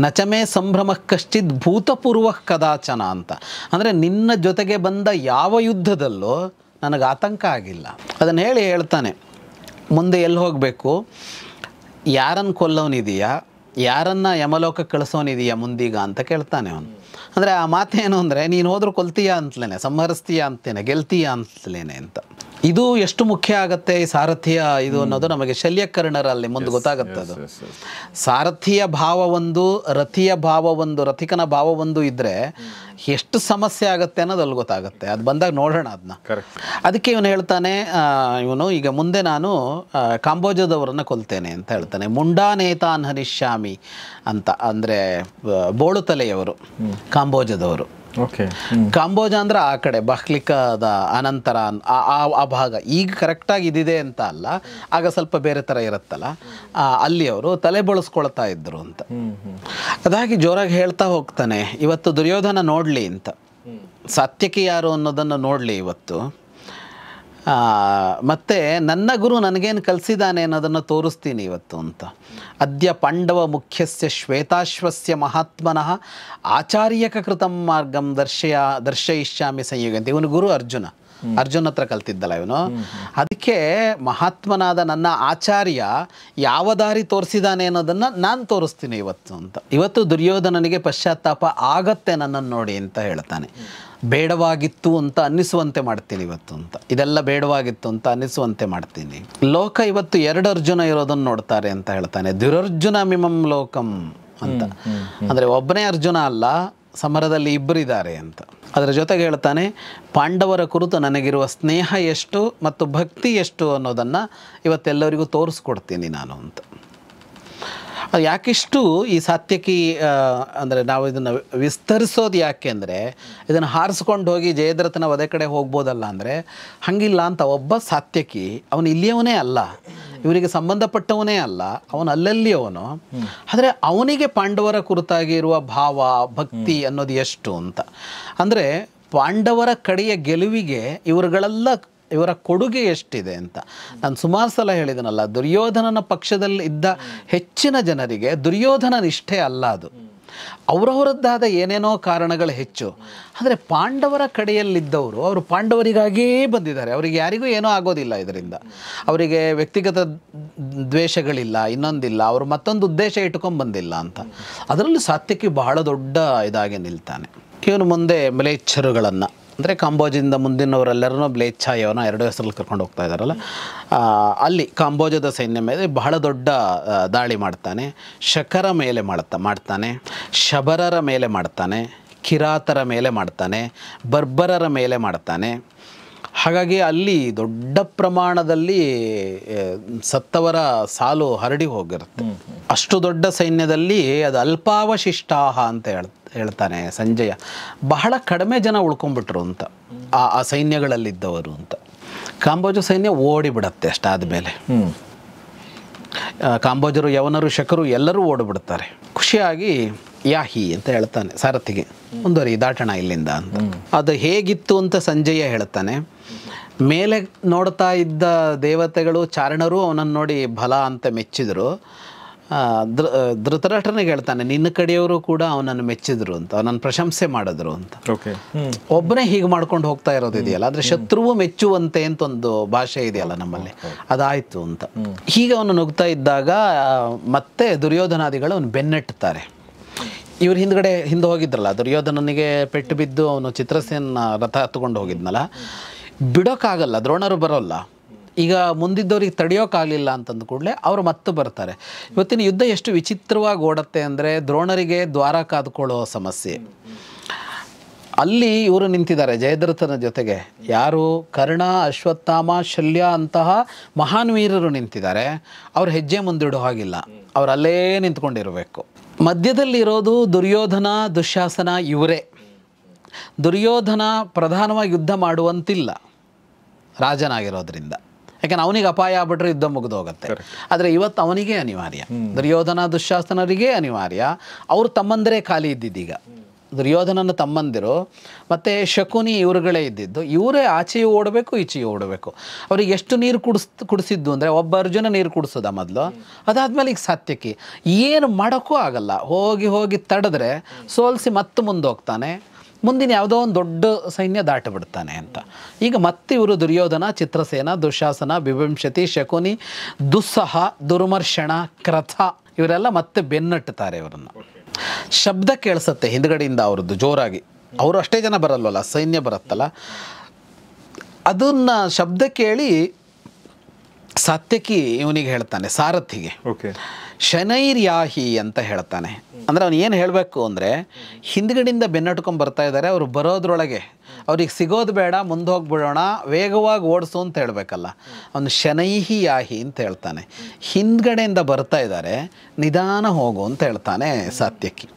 ನಚಮೇ ಸಂಭ್ರಮ ಕಶ್ಚಿತ್ ಭೂತಪೂರ್ವ ಕದಾಚನ ಅಂತ. ಅಂದರೆ ನಿನ್ನ ಜೊತೆಗೆ ಬಂದ ಯಾವ ಯುದ್ಧದಲ್ಲೂ ನನಗೆ ಆತಂಕ ಆಗಿಲ್ಲ. ಅದನ್ನು ಹೇಳ್ತಾನೆ, ಮುಂದೆ ಎಲ್ಲಿ ಹೋಗಬೇಕು, ಯಾರನ್ನು ಕೊಲ್ಲೋನಿದೆಯಾ, ಯಾರನ್ನು ಯಮಲೋಕಕ್ಕೆ ಕಳಿಸೋನಿದೆಯಾ ಮುಂದೀಗ ಅಂತ ಕೇಳ್ತಾನೆ ಅವನು. ಅಂದರೆ ಆ ಮಾತೇನು ಅಂದರೆ, ನೀನು ಹೋದ್ರೂ ಕೊಲ್ತೀಯಾ ಅಂತಲೇ, ಸಂಹರಿಸ್ತೀಯಾ ಅಂತೇನೆ, ಗೆಲ್ತೀಯಾ ಅಂತಲೇನೆ ಅಂತ. ಇದು ಎಷ್ಟು ಮುಖ್ಯ ಆಗುತ್ತೆ ಈ ಸಾರಥಿಯ ಇದು ಅನ್ನೋದು ನಮಗೆ ಶಲ್ಯಕರ್ಣರಲ್ಲಿ ಮುಂದೆ ಗೊತ್ತಾಗುತ್ತೆ. ಅದು ಸಾರಥಿಯ ಭಾವ ಒಂದು, ರಥಿಯ ಭಾವ ಒಂದು, ರಥಿಕನ ಭಾವ ಒಂದು ಇದ್ದರೆ ಎಷ್ಟು ಸಮಸ್ಯೆ ಆಗುತ್ತೆ ಅನ್ನೋದು ಅಲ್ಲಿ ಗೊತ್ತಾಗುತ್ತೆ. ಅದು ಬಂದಾಗ ನೋಡೋಣ ಅದನ್ನ. ಅದಕ್ಕೆ ಇವನು ಹೇಳ್ತಾನೆ, ಇವನು ಈಗ ಮುಂದೆ ನಾನು ಕಾಂಬೋಜದವರನ್ನು ಕೊಲ್ತೇನೆ ಅಂತ ಹೇಳ್ತಾನೆ. ಮುಂಡಾನೇತಾನ್ ಹನಿಶ್ಯಾಮಿ ಅಂತ, ಅಂದರೆ ಬೋಳು ತಲೆಯವರು ಕಾಂಬೋಜದವರು. ಓಕೆ. ಕಾಂಬೋಜ ಅಂದ್ರೆ ಆ ಕಡೆ ಬಹ್ಲಿಕದ ಅನಂತರ ಆ ಭಾಗ. ಈಗ ಕರೆಕ್ಟಾಗಿ ಇದಿದೆ ಅಂತ ಅಲ್ಲ, ಆಗ ಸ್ವಲ್ಪ ಬೇರೆ ಥರ ಇರುತ್ತಲ್ಲ, ಅಲ್ಲಿ ಅವರು ತಲೆ ಬಳಸ್ಕೊಳ್ತಾ ಇದ್ರು ಅಂತ. ಅದಾಗಿ ಜೋರಾಗಿ ಹೇಳ್ತಾ ಹೋಗ್ತಾನೆ, ಇವತ್ತು ದುರ್ಯೋಧನ ನೋಡಲಿ ಅಂತ, ಸಾತ್ಯಕಿ ಯಾರು ಅನ್ನೋದನ್ನು ನೋಡಲಿ ಇವತ್ತು, ಮತ್ತು ನನ್ನ ಗುರು ನನಗೇನು ಕಲಿಸಿದ್ದಾನೆ ಅನ್ನೋದನ್ನು ತೋರಿಸ್ತೀನಿ ಇವತ್ತು ಅಂತ. ಅದ್ಯ ಪಾಂಡವ ಮುಖ್ಯಸ್ಯ ಶ್ವೇತಾಶ್ವಸ್ಯ ಮಹಾತ್ಮನಃ ಆಚಾರ್ಯಕ ಕೃತಂ ಮಾರ್ಗಂ ದರ್ಶಯಿಷ್ಯಾಮಿ ಸಂಯುಗ ಅಂತ. ಇವನು ಗುರು ಅರ್ಜುನ ಹತ್ರ ಕಲ್ತಿದ್ದಲ್ಲ ಇವನು. ಅದಕ್ಕೆ ಮಹಾತ್ಮನಾದ ನನ್ನ ಆಚಾರ್ಯ ಯಾವ ದಾರಿ ತೋರಿಸಿದಾನೆ ಅನ್ನೋದನ್ನು ನಾನು ತೋರಿಸ್ತೀನಿ ಇವತ್ತು ಅಂತ. ಇವತ್ತು ದುರ್ಯೋಧನನಿಗೆ ಪಶ್ಚಾತ್ತಾಪ ಆಗತ್ತೆ ನನ್ನನ್ನು ನೋಡಿ ಅಂತ ಹೇಳ್ತಾನೆ. ಬೇಡವಾಗಿತ್ತು ಅಂತ ಅನ್ನಿಸುವಂತೆ ಮಾಡ್ತೀನಿ ಇವತ್ತು ಅಂತ, ಇದೆಲ್ಲ ಬೇಡವಾಗಿತ್ತು ಅಂತ ಅನ್ನಿಸುವಂತೆ ಮಾಡ್ತೀನಿ. ಲೋಕ ಇವತ್ತು 2 ಅರ್ಜುನ ಇರೋದನ್ನು ನೋಡ್ತಾರೆ ಅಂತ ಹೇಳ್ತಾನೆ. ದುರರ್ಜುನ ಮಿಮಂ ಲೋಕಂ ಅಂತ. ಅಂದರೆ ಒಬ್ಬನೇ ಅರ್ಜುನ ಅಲ್ಲ, ಸಮರದಲ್ಲಿ ಇಬ್ಬರಿದ್ದಾರೆ ಅಂತ. ಅದರ ಜೊತೆಗೆ ಹೇಳ್ತಾನೆ, ಪಾಂಡವರ ಕುರಿತು ನನಗಿರುವ ಸ್ನೇಹ ಎಷ್ಟು ಮತ್ತು ಭಕ್ತಿ ಎಷ್ಟು ಅನ್ನೋದನ್ನು ಇವತ್ತೆಲ್ಲರಿಗೂ ತೋರಿಸ್ಕೊಡ್ತೀನಿ ನಾನು ಅಂತ. ಯಾಕಿಷ್ಟು ಈ ಸಾತ್ಯಕಿ ಅಂದರೆ ನಾವು ಇದನ್ನು ವಿಸ್ತರಿಸೋದು ಯಾಕೆ ಅಂದರೆ, ಇದನ್ನು ಹಾರಿಸ್ಕೊಂಡು ಹೋಗಿ ಜಯದ್ರಥನ ವಧೆ ಕಡೆ ಹೋಗ್ಬೋದಲ್ಲ ಅಂದರೆ ಹಾಗಿಲ್ಲ ಅಂತ. ಒಬ್ಬ ಸಾತ್ಯಕಿ ಅವನು ಇಲ್ಲಿಯವನೇ ಅಲ್ಲ, ಇವರಿಗೆ ಸಂಬಂಧಪಟ್ಟವನೇ ಅಲ್ಲ, ಅವನು ಅಲ್ಲಲ್ಲಿ ಅವನು. ಆದರೆ ಅವನಿಗೆ ಪಾಂಡವರ ಕುರಿತಾಗಿ ಇರುವ ಭಾವ ಭಕ್ತಿ ಅನ್ನೋದು ಎಷ್ಟು ಅಂತ. ಅಂದರೆ ಪಾಂಡವರ ಕಡೆಯ ಗೆಲುವಿಗೆ ಇವರ ಕೊಡುಗೆ ಎಷ್ಟಿದೆ ಅಂತ. ನಾನು ಸುಮಾರು ಸಲ ಹೇಳಿದನಲ್ಲ, ದುರ್ಯೋಧನನ ಪಕ್ಷದಲ್ಲಿ ಇದ್ದ ಹೆಚ್ಚಿನ ಜನರಿಗೆ ದುರ್ಯೋಧನ ನಿಷ್ಠೆ ಅಲ್ಲ, ಅದು ಅವರವರದ್ದಾದ ಏನೇನೋ ಕಾರಣಗಳು ಹೆಚ್ಚು. ಆದರೆ ಪಾಂಡವರ ಕಡೆಯಲ್ಲಿದ್ದವರು ಅವರು ಪಾಂಡವರಿಗಾಗಿಯೇ ಬಂದಿದ್ದಾರೆ. ಅವರಿಗೆ ಯಾರಿಗೂ ಏನೂ ಆಗೋದಿಲ್ಲ ಇದರಿಂದ. ಅವರಿಗೆ ವ್ಯಕ್ತಿಗತ ದ್ವೇಷಗಳಿಲ್ಲ, ಇನ್ನೊಂದಿಲ್ಲ, ಅವರು ಮತ್ತೊಂದು ಉದ್ದೇಶ ಇಟ್ಕೊಂಡು ಬಂದಿಲ್ಲ ಅಂತ. ಅದರಲ್ಲಿ ಸಾತ್ಯಕಿ ಬಹಳ ದೊಡ್ಡ ಇದಾಗಿ ನಿಲ್ತಾನೆ. ಇವನು ಮುಂದೆ ಮ್ಲೇಚ್ಛರುಗಳನ್ನು ಅಂದರೆ ಕಾಂಬೋಜದಿಂದ ಮುಂದಿನವರೆಲ್ಲರೂ ಮ್ಲೇಚ್ಛಾಯವನ 2 ಹೆಸರಲ್ಲಿ ಕರ್ಕೊಂಡು ಹೋಗ್ತಾ ಇದ್ದಾರಲ್ಲ, ಅಲ್ಲಿ ಕಾಂಬೋಜದ ಸೈನ್ಯ ಮೇಲೆ ಬಹಳ ದೊಡ್ಡ ದಾಳಿ ಮಾಡ್ತಾನೆ. ಶಕರ ಮೇಲೆ ಮಾಡ್ತಾನೆ, ಶಬರರ ಮೇಲೆ ಮಾಡ್ತಾನೆ, ಕಿರಾತರ ಮೇಲೆ ಮಾಡ್ತಾನೆ, ಬರ್ಬರರ ಮೇಲೆ ಮಾಡ್ತಾನೆ. ಹಾಗಾಗಿ ಅಲ್ಲಿ ದೊಡ್ಡ ಪ್ರಮಾಣದಲ್ಲಿ ಸತ್ತವರ ಸಾಲು ಹರಡಿ ಹೋಗಿರುತ್ತೆ. ಅಷ್ಟು ದೊಡ್ಡ ಸೈನ್ಯದಲ್ಲಿ ಅದು ಅಲ್ಪಾವಶಿಷ್ಟಾಹ ಅಂತ ಹೇಳ್ತಾನೆ ಸಂಜಯ. ಬಹಳ ಕಡಿಮೆ ಜನ ಉಳ್ಕೊಂಡ್ಬಿಟ್ರು ಅಂತ ಆ ಸೈನ್ಯಗಳಲ್ಲಿದ್ದವರು ಅಂತ. ಕಾಂಬೋಜ ಸೈನ್ಯ ಓಡಿಬಿಡತ್ತೆ ಅಷ್ಟಾದಮೇಲೆ. ಕಾಂಬೋಜರು, ಯವನರು, ಶಕರು ಎಲ್ಲರೂ ಓಡಿಬಿಡ್ತಾರೆ. ಖುಷಿಯಾಗಿ ಯಾಹಿ ಅಂತ ಹೇಳ್ತಾನೆ ಸಾರಥಿಗೆ, ಮುಂದುವರಿ ದಾಟಣ ಇಲ್ಲಿಂದ ಅಂತ. ಅದು ಹೇಗಿತ್ತು ಅಂತ ಸಂಜಯ ಹೇಳ್ತಾನೆ. ಮೇಲೆ ನೋಡ್ತಾ ಇದ್ದ ದೇವತೆಗಳು ಚಾರಣರು ಅವನನ್ನು ನೋಡಿ ಬಲ ಅಂತ ಮೆಚ್ಚಿದರು. ಧೃತರಾಷ್ಟ್ರನಿಗೆ ಹೇಳ್ತಾನೆ, ನಿನ್ನ ಕಡೆಯವರು ಕೂಡ ಅವನನ್ನು ಮೆಚ್ಚಿದ್ರು ಅಂತ, ಅವನನ್ನು ಪ್ರಶಂಸೆ ಮಾಡಿದ್ರು ಅಂತ. ಒಬ್ಬನೇ ಹೀಗೆ ಮಾಡ್ಕೊಂಡು ಹೋಗ್ತಾ ಇರೋದು ಇದೆಯಲ್ಲ, ಆದರೆ ಶತ್ರುವು ಮೆಚ್ಚುವಂತೆ ಅಂತ ಒಂದು ಭಾಷೆ ಇದೆಯಲ್ಲ ನಮ್ಮಲ್ಲಿ, ಅದಾಯಿತು ಅಂತ. ಹೀಗೆ ಅವನು ನುಗ್ತಾ ಇದ್ದಾಗ ಮತ್ತೆ ದುರ್ಯೋಧನಾದಿಗಳು ಅವನು ಬೆನ್ನಟ್ಟುತ್ತಾರೆ. ಇವ್ರು ಹಿಂದೆ ಹೋಗಿದ್ರಲ್ಲ, ದುರ್ಯೋಧನನಿಗೆ ಪೆಟ್ಟು ಬಿದ್ದು ಅವನು ಚಿತ್ರಸೇನ ರಥ ಹತ್ಕೊಂಡು ಹೋಗಿದ್ನಲ್ಲ, ಬಿಡೋಕ್ಕಾಗಲ್ಲ, ದ್ರೋಣರು ಬರೋಲ್ಲ. ಈಗ ಮುಂದಿದ್ದವ್ರಿಗೆ ತಡೆಯೋಕ್ಕಾಗಲಿಲ್ಲ ಅಂತಂದ ಕೂಡಲೇ ಅವರು ಮತ್ತೆ ಬರ್ತಾರೆ. ಇವತ್ತಿನ ಯುದ್ಧ ಎಷ್ಟು ವಿಚಿತ್ರವಾಗಿ ಓಡತ್ತೆ ಅಂದರೆ, ದ್ರೋಣರಿಗೆ ದ್ವಾರ ಕಾದುಕೊಳ್ಳೋ ಸಮಸ್ಯೆ. ಅಲ್ಲಿ ಇವರು ನಿಂತಿದ್ದಾರೆ ಜಯದ್ರಥನ ಜೊತೆಗೆ. ಯಾರು? ಕರ್ಣ, ಅಶ್ವತ್ಥಾಮ, ಶಲ್ಯ ಅಂತಹ ಮಹಾನ್ ವೀರರು ನಿಂತಿದ್ದಾರೆ. ಅವ್ರು ಹೆಜ್ಜೆ ಮುಂದಿಡೋ ಹಾಗಿಲ್ಲ, ಅವ್ರು ಅಲ್ಲೇ ನಿಂತ್ಕೊಂಡಿರಬೇಕು. ಮಧ್ಯದಲ್ಲಿರೋದು ದುರ್ಯೋಧನ, ದುಶ್ಯಾಸನ ಇವರೇ. ದುರ್ಯೋಧನ ಪ್ರಧಾನವಾಗಿ ಯುದ್ಧ ಮಾಡುವಂತಿಲ್ಲ ರಾಜನಾಗಿರೋದ್ರಿಂದ, ಯಾಕೆಂದ್ರೆ ಅವನಿಗೆ ಅಪಾಯ ಆಗ್ಬಿಟ್ರೆ ಯುದ್ಧ ಮುಗಿದು ಹೋಗುತ್ತೆ. ಆದರೆ ಇವತ್ತು ಅವನಿಗೆ ಅನಿವಾರ್ಯ, ದುರ್ಯೋಧನ ದುಶ್ಯಾಸನರಿಗೆ ಅನಿವಾರ್ಯ. ಅವರು ತಮ್ಮಂದಿರೇ ಖಾಲಿ ಇದ್ದಿದ್ದೀಗ, ದುರ್ಯೋಧನನ ತಮ್ಮಂದಿರು ಮತ್ತು ಶಕುನಿ ಇವರುಗಳೇ ಇದ್ದಿದ್ದು. ಇವರೇ ಆಚೆಯೂ ಓಡಬೇಕು, ಈಚೆಯೂ ಓಡಬೇಕು. ಅವ್ರಿಗೆ ಎಷ್ಟು ನೀರು ಕುಡಿಸಿದ್ದು ಅಂದರೆ, ಒಬ್ಬ ಅರ್ಜುನ ನೀರು ಕುಡಿಸೋದ ಮೊದಲು, ಅದಾದಮೇಲೆ ಈಗ ಸಾತ್ಯಕಿ ಏನು ಮಾಡೋಕ್ಕೂ ಆಗಲ್ಲ. ಹೋಗಿ ತಡೆದ್ರೆ ಸೋಲಿಸಿ ಮತ್ತೆ ಮುಂದೋಗ್ತಾನೆ, ಮುಂದಿನ ಯಾವುದೋ ಒಂದು ದೊಡ್ಡ ಸೈನ್ಯ ದಾಟಿಬಿಡ್ತಾನೆ ಅಂತ. ಈಗ ಮತ್ತೆ ಇವರು ದುರ್ಯೋಧನ, ಚಿತ್ರಸೇನ, ದುಶಾಸನ, ಬಿಭಂಶತಿ, ಶಕುನಿ, ದುಸ್ಸಹ, ದುರ್ಮರ್ಷಣ, ಕ್ರಥ ಇವರೆಲ್ಲ ಮತ್ತೆ ಬೆನ್ನಟ್ಟುತ್ತಾರೆ ಇವರನ್ನು. ಶಬ್ದ ಕೇಳಿಸುತ್ತೆ ಹಿಂದ್ಗಡೆಯಿಂದ ಅವ್ರದ್ದು ಜೋರಾಗಿ. ಅವರು ಅಷ್ಟೇ ಜನ ಬರಲ್ವಲ್ಲ, ಸೈನ್ಯ ಬರುತ್ತಲ್ಲ, ಅದನ್ನ ಶಬ್ದ ಕೇಳಿ ಸಾತ್ಯಕಿ ಇವನಿಗೆ ಹೇಳ್ತಾನೆ, ಸಾರಥಿಗೆ, ಶನೈರ್ಯಾಹಿ ಅಂತ ಹೇಳ್ತಾನೆ. ಅಂದರೆ ಅವನು ಏನು ಹೇಳಬೇಕು ಅಂದರೆ, ಹಿಂದ್ಗಡೆಯಿಂದ ಬೆನ್ನಟ್ಕೊಂಡು ಬರ್ತಾ ಇದ್ದಾರೆ, ಅವರು ಬರೋದ್ರೊಳಗೆ ಅವ್ರಿಗೆ ಸಿಗೋದು ಬೇಡ, ಮುಂದೆ ಹೋಗ್ಬಿಡೋಣ, ವೇಗವಾಗಿ ಓಡಿಸು ಅಂತ ಹೇಳಬೇಕಲ್ಲ. ಅವನು ಶನೈಹಿ ಯಾಹಿ ಅಂತ ಹೇಳ್ತಾನೆ. ಹಿಂದ್ಗಡೆಯಿಂದ ಬರ್ತಾ ಇದ್ದಾರೆ, ನಿಧಾನ ಹೋಗು ಅಂತ ಹೇಳ್ತಾನೆ ಸಾತ್ಯಕಿ.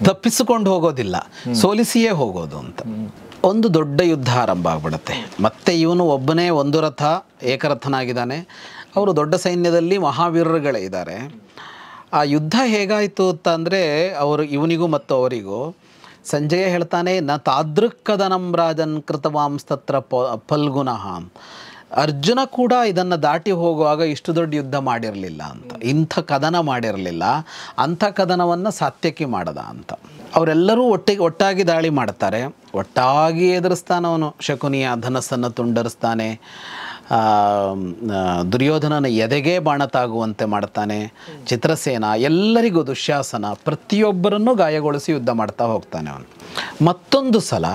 ತಪ್ಪಿಸಿಕೊಂಡು ಹೋಗೋದಿಲ್ಲ, ಸೋಲಿಸಿಯೇ ಹೋಗೋದು ಅಂತ. ಒಂದು ದೊಡ್ಡ ಯುದ್ಧ ಆರಂಭ ಆಗ್ಬಿಡುತ್ತೆ. ಮತ್ತೆ ಇವನು ಒಬ್ಬನೇ ಒಂದು ರಥ ಏಕರಥನಾಗಿದ್ದಾನೆ. ಅವರು ದೊಡ್ಡ ಸೈನ್ಯದಲ್ಲಿ ಮಹಾವೀರರುಗಳೇ ಇದ್ದಾರೆ. ಆ ಯುದ್ಧ ಹೇಗಾಯಿತು ಅಂತಂದರೆ ಇವನಿಗೂ ಮತ್ತು ಅವರಿಗೂ ಸಂಜಯ ಹೇಳ್ತಾನೆ, ನ ತಾದೃಕ್ಕದನಂ ರಾಜನ್ ಕೃತವಾಂಸ್ತತ್ರ ಫಲ್ಗುನಃ. ಅರ್ಜುನ ಕೂಡ ಇದನ್ನು ದಾಟಿ ಹೋಗುವಾಗ ಇಷ್ಟು ದೊಡ್ಡ ಯುದ್ಧ ಮಾಡಿರಲಿಲ್ಲ ಅಂತ, ಇಂಥ ಕದನ ಮಾಡಿರಲಿಲ್ಲ, ಅಂಥ ಕದನವನ್ನು ಸಾತ್ಯಕಿ ಮಾಡದ ಅಂತ. ಅವರೆಲ್ಲರೂ ಒಟ್ಟಾಗಿ ದಾಳಿ ಮಾಡ್ತಾರೆ, ಒಟ್ಟಾಗಿ ಎದುರಿಸ್ತಾನೆ ಅವನು. ಶಕುನಿಯ ಧನಸ್ಸನ್ನು ತುಂಡರಿಸ್ತಾನೆ, ದುರ್ಯೋಧನನ ಎದೆಗೆ ಬಾಣ ತಾಗುವಂತೆ ಮಾಡ್ತಾನೆ. ಚಿತ್ರಸೇನ, ಎಲ್ಲರಿಗೂ ದುಶ್ಯಾಸನ, ಪ್ರತಿಯೊಬ್ಬರನ್ನು ಗಾಯಗೊಳಿಸಿ ಯುದ್ಧ ಮಾಡ್ತಾ ಹೋಗ್ತಾನೆ ಅವನು. ಮತ್ತೊಂದು ಸಲ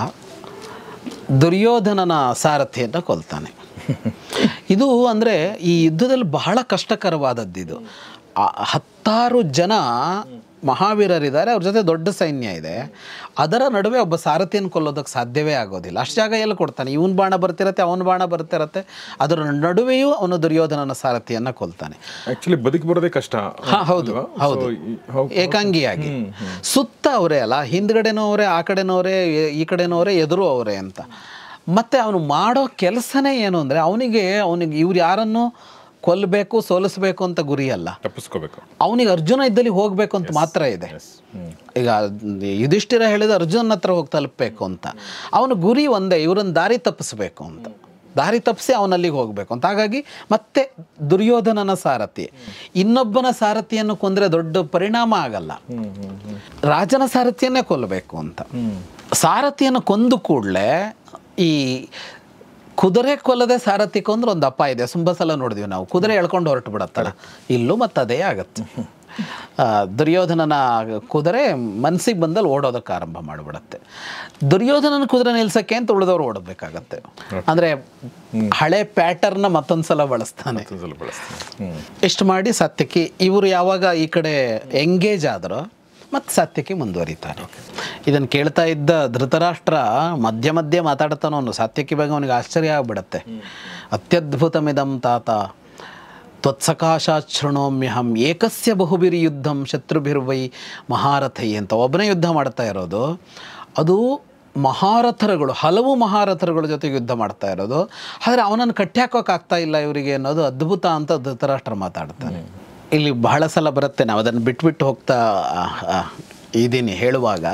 ದುರ್ಯೋಧನನ ಸಾರಥಿಯನ್ನು ಕೊಲ್ತಾನೆ. ಇದು ಅಂದರೆ ಈ ಯುದ್ಧದಲ್ಲಿ ಬಹಳ ಕಷ್ಟಕರವಾದದ್ದಿದು. 10 ಜನ ಮಹಾವೀರರಿದ್ದಾರೆ, ಅವ್ರ ಜೊತೆ ದೊಡ್ಡ ಸೈನ್ಯ ಇದೆ. ಅದರ ನಡುವೆ ಒಬ್ಬ ಸಾರಥಿಯನ್ನು ಕೊಲ್ಲೋದಕ್ಕೆ ಸಾಧ್ಯವೇ ಆಗೋದಿಲ್ಲ. ಅಷ್ಟು ಜಾಗ ಎಲ್ಲ ಕೊಡ್ತಾನೆ. ಇವನ ಬಾಣ ಬರ್ತಿರತ್ತೆ, ಅವನ ಬಾಣ ಬರ್ತಿರತ್ತೆ, ಅದರ ನಡುವೆಯೂ ಅವನು ದುರ್ಯೋಧನನ ಸಾರಥಿಯನ್ನು ಕೊಲ್ತಾನೆ. ಆಕ್ಚುಲಿ ಬದುಕಿ ಬರೋದೇ ಕಷ್ಟ. ಹೌದು ಹೌದು, ಏಕಾಂಗಿಯಾಗಿ. ಸುತ್ತ ಅವರೇ ಅಲ್ಲ, ಹಿಂದ್ಗಡೆನೂ ಅವರೇ, ಆ ಕಡೆನವರೇ, ಈ ಕಡೆನವರೇ, ಎದುರು ಅವರೇ ಅಂತ. ಮತ್ತು ಅವನು ಮಾಡೋ ಕೆಲಸನೇ ಏನು ಅಂದರೆ ಅವನಿಗೆ ಇವ್ರು ಯಾರನ್ನು ಕೊಲ್ಲಬೇಕು, ಸೋಲಿಸಬೇಕು ಅಂತ ಗುರಿ ಅಲ್ಲ, ತಪ್ಪಿಸ್ಕೋಬೇಕು. ಅವನಿಗೆ ಅರ್ಜುನ ಇದ್ದಲ್ಲಿ ಹೋಗಬೇಕು ಅಂತ ಮಾತ್ರ ಇದೆ. ಈಗ ಯುಧಿಷ್ಠಿರ ಹೇಳಿದ ಅರ್ಜುನನ ಹತ್ರ ಹೋಗಿ ತಲುಪಬೇಕು ಅಂತ. ಅವನ ಗುರಿ ಒಂದೇ, ಇವರನ್ನು ದಾರಿ ತಪ್ಪಿಸ್ಬೇಕು ಅಂತ, ದಾರಿ ತಪ್ಪಿಸಿ ಅವನಲ್ಲಿಗೆ ಹೋಗಬೇಕು ಅಂತ. ಹಾಗಾಗಿ ಮತ್ತೆ ದುರ್ಯೋಧನನ ಸಾರಥಿ ಇನ್ನೊಬ್ಬನ ಸಾರಥಿಯನ್ನು ಕೊಂದರೆ ದೊಡ್ಡ ಪರಿಣಾಮ ಆಗಲ್ಲ, ರಾಜನ ಸಾರಥಿಯನ್ನೇ ಕೊಲ್ಲಬೇಕು ಅಂತ. ಸಾರಥಿಯನ್ನು ಕೊಂದು ಕೂಡಲೇ ಈ ಕುದುರೆ ಕೊಲ್ಲದೆ ಸಾರಥಿ ಕೊಂದ್ರೆ ಒಂದು ಅಪ್ಪ ಇದೆ. ತುಂಬ ಸಲ ನೋಡಿದ್ವಿ ನಾವು, ಕುದುರೆ ಎಳ್ಕೊಂಡು ಹೊರಟು ಬಿಡತ್ತಲ್ಲ, ಇಲ್ಲೂ ಮತ್ತು ಅದೇ ಆಗತ್ತೆ. ದುರ್ಯೋಧನನ ಕುದುರೆ ಮನಸ್ಸಿಗೆ ಬಂದಲ್ಲಿ ಓಡೋದಕ್ಕೆ ಆರಂಭ ಮಾಡಿಬಿಡತ್ತೆ. ದುರ್ಯೋಧನನ ಕುದುರೆ ನಿಲ್ಸಕ್ಕೆ ಅಂತ ಉಳಿದವ್ರು ಓಡಬೇಕಾಗತ್ತೆ. ಅಂದರೆ ಹಳೆ ಪ್ಯಾಟರ್ನ ಮತ್ತೊಂದು ಸಲ ಬಳಸ್ತಾನೆ. ಇಷ್ಟು ಮಾಡಿ ಸಾತ್ಯಕಿ ಇವರು ಯಾವಾಗ ಈ ಕಡೆ ಎಂಗೇಜ್ ಆದರೂ ಮತ್ತು ಸಾತ್ಯಕಿ ಮುಂದುವರಿತಾರೆ. ಇದನ್ನು ಕೇಳ್ತಾ ಇದ್ದ ಧೃತರಾಷ್ಟ್ರ ಮಧ್ಯ ಮಧ್ಯೆ ಮಾತಾಡ್ತಾನವನು. ಸಾತ್ಯಕಿ ಬಗ್ಗೆ ಅವನಿಗೆ ಆಶ್ಚರ್ಯ ಆಗ್ಬಿಡತ್ತೆ. ಅತ್ಯದ್ಭುತಮಿದಂ ತಾತ ತ್ವತ್ಸಕಾಶಾತ್ ಶೃಣೋಮ್ಯಹಂ ಏಕಸ್ಯ ಬಹುಬಿರಿ ಯುದ್ಧಂ ಶತ್ರುಭಿರ್ವೈ ಮಹಾರಥೈ ಅಂತ. ಒಬ್ಬನೇ ಯುದ್ಧ ಮಾಡ್ತಾ ಇರೋದು, ಅದು ಮಹಾರಥರುಗಳು, ಹಲವು ಮಹಾರಥರುಗಳ ಜೊತೆಗೆ ಯುದ್ಧ ಮಾಡ್ತಾ ಇರೋದು. ಆದರೆ ಅವನನ್ನು ಕಟ್ಟಿ ಹಾಕೋಕ್ಕಾಗ್ತಾ ಇಲ್ಲ ಇವರಿಗೆ ಅನ್ನೋದು ಅದ್ಭುತ ಅಂತ ಧೃತರಾಷ್ಟ್ರ ಮಾತಾಡ್ತಾನೆ. ಇಲ್ಲಿ ಬಹಳ ಸಲ ಬರುತ್ತೆ, ನಾವು ಅದನ್ನು ಬಿಟ್ಬಿಟ್ಟು ಹೋಗ್ತಾ ಇದ್ದೀನಿ ಹೇಳುವಾಗ.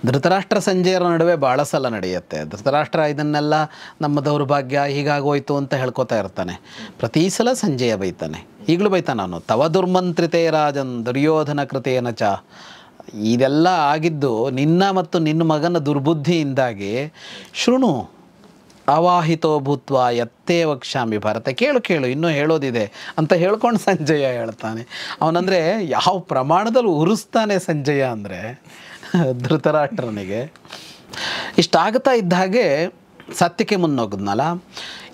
ಧೃತರಾಷ್ಟ್ರ ಸಂಜಯರ ನಡುವೆ ಭಾಳ ಸಲ ನಡೆಯುತ್ತೆ. ಧೃತರಾಷ್ಟ್ರ ಇದನ್ನೆಲ್ಲ ನಮ್ಮ ದೌರ್ಭಾಗ್ಯ ಹೀಗಾಗೋಯ್ತು ಅಂತ ಹೇಳ್ಕೊತಾ ಇರ್ತಾನೆ. ಪ್ರತಿ ಸಲ ಸಂಜಯ ಬೈತಾನೆ, ಈಗಲೂ ಬೈತಾನೆ ಅವನು. ತವ ದುರ್ಮಂತ್ರಿತೇ ರಾಜನ್ ದುರ್ಯೋಧನ ಕೃತೇನ ಚ. ಇದೆಲ್ಲ ಆಗಿದ್ದು ನಿನ್ನ ಮತ್ತು ನಿನ್ನ ಮಗನ ದುರ್ಬುದ್ಧಿಯಿಂದಾಗಿ. ಶೃಣು ಅವಾಹಿತೋ ಭೂತ್ವ ಯತ್ತೇ ವಕ್ಷ್ಯಾಮಿ ಭಾರತ. ಕೇಳು ಇನ್ನೂ ಹೇಳೋದಿದೆ ಅಂತ ಹೇಳ್ಕೊಂಡು ಸಂಜಯ ಹೇಳ್ತಾನೆ. ಅವನಂದರೆ ಯಾವ ಪ್ರಮಾಣದಲ್ಲಿ ಉರಿಸ್ತಾನೆ ಸಂಜಯ ಅಂದರೆ ಧೃತರಾಷ್ಟ್ರನಿಗೆ. ಇಷ್ಟಾಗ್ತಾ ಇದ್ದ ಹಾಗೆ ಸತ್ಯಕ್ಕೆ ಮುನ್ನೋಗಿದ್ನಲ್ಲ.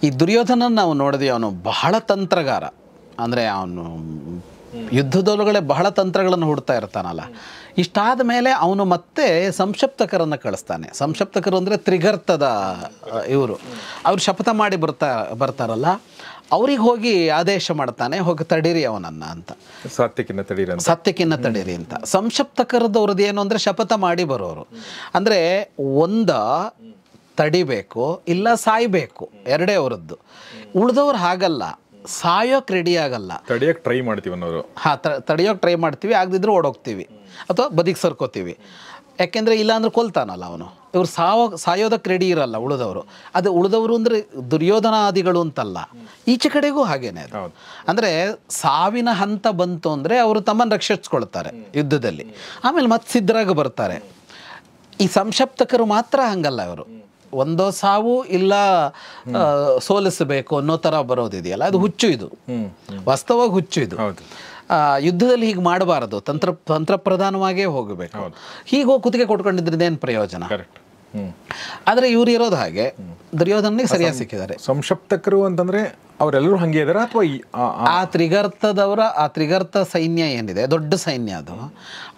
ಈ ದುರ್ಯೋಧನನ ನಾವು ನೋಡಿದ್ವಿ, ಅವನು ಬಹಳ ತಂತ್ರಗಾರ. ಅಂದರೆ ಅವನು ಯುದ್ಧದೊಳಗಡೆ ಬಹಳ ತಂತ್ರಗಳನ್ನು ಹುಡ್ತಾ ಇರ್ತಾನಲ್ಲ. ಇಷ್ಟಾದ ಮೇಲೆ ಅವನು ಮತ್ತೆ ಸಂಶಪ್ತಕರನ್ನು ಕಳಿಸ್ತಾನೆ. ಸಂಶಪ್ತಕರು ಅಂದರೆ ತ್ರಿಗರ್ತದ ಇವರು, ಅವ್ರು ಶಪಥ ಮಾಡಿ ಬರ್ತಾರಲ್ಲ, ಅವ್ರಿಗೆ ಹೋಗಿ ಆದೇಶ ಮಾಡ್ತಾನೆ, ಹೋಗಿ ತಡೀರಿ ಅವನನ್ನು ಅಂತ, ಸತ್ಯಕ್ಕಿನ್ನ ತಡೀರಿ ಅಂತ. ಸಂಶಪ್ತಕರದವ್ರದ್ದು ಏನು ಅಂದರೆ ಶಪಥ ಮಾಡಿ ಬರೋರು. ಅಂದರೆ ತಡಿಬೇಕು ಇಲ್ಲ ಸಾಯ್ಬೇಕು, ಎರಡೇ ಅವರದ್ದು. ಉಳಿದವ್ರು ಹಾಗಲ್ಲ, ಸಾಯೋಕ್ಕೆ ರೆಡಿ ಆಗಲ್ಲ. ತಡಿಯೋಕ್ಕೆ ಟ್ರೈ ಮಾಡ್ತೀವಿ ಅನ್ನೋರು. ತಡಿಯೋಕ್ಕೆ ಟ್ರೈ ಮಾಡ್ತೀವಿ, ಆಗದಿದ್ರೂ ಓಡೋಗ್ತೀವಿ ಅಥವಾ ಬದಿಗೆ ಸರ್ಕೋತೀವಿ. ಯಾಕೆಂದರೆ ಇಲ್ಲಾಂದ್ರೆ ಕೊಲ್ತಾನಲ್ಲ ಅವನು. ಇವ್ರು ಸಾಯೋದಕ್ಕೆ ರೆಡಿ ಇರಲ್ಲ ಉಳಿದವರು. ಅದು ಉಳಿದವರು ಅಂದರೆ ದುರ್ಯೋಧನಾದಿಗಳು ಅಂತಲ್ಲ, ಈಚೆ ಕಡೆಗೂ ಹಾಗೇನೆ ಅದು. ಅಂದರೆ ಸಾವಿನ ಹಂತ ಬಂತು ಅಂದರೆ ಅವರು ತಮ್ಮನ್ನು ರಕ್ಷಿಸ್ಕೊಳ್ತಾರೆ ಯುದ್ಧದಲ್ಲಿ, ಆಮೇಲೆ ಮತ್ತೆ ಸಿದ್ಧರಾಗಿ ಬರ್ತಾರೆ. ಈ ಸಂಶಪ್ತಕರು ಮಾತ್ರ ಹಂಗಲ್ಲ. ಅವರು ಒಂದೋ ಸಾವು ಇಲ್ಲ ಸೋಲಿಸಬೇಕು ಅನ್ನೋ ಥರ ಬರೋದಿದೆಯಲ್ಲ, ಅದು ಹುಚ್ಚು. ಇದು ವಾಸ್ತವವಾಗಿ ಹುಚ್ಚು. ಇದು ಯುದ್ಧದಲ್ಲಿ ಹೀಗೆ ಮಾಡಬಾರದು, ತಂತ್ರ ಪ್ರಧಾನವಾಗೇ ಹೋಗಬೇಕು. ಹೀಗೆ ಹೋಗಿ ಕುತ್ತಿಗೆ ಕೊಟ್ಕೊಂಡಿದ್ರದ್ದೇನು ಪ್ರಯೋಜನ? ಆದರೆ ಇವ್ರು ಇರೋದು ಹಾಗೆ, ದುರ್ಯೋಧನಿಗೆ ಸರಿಯಾಗಿ ಸಿಕ್ಕಿದ್ದಾರೆ. ಸಂಶಪ್ತಕರು ಅಂತಂದ್ರೆ ಅವರೆಲ್ಲರೂ ಹಂಗೆ ಇದ್ದಾರೆ ಅಥವಾ ಆ ತ್ರಿಗರ್ತ ಸೈನ್ಯ ಏನಿದೆ, ದೊಡ್ಡ ಸೈನ್ಯ, ಅದು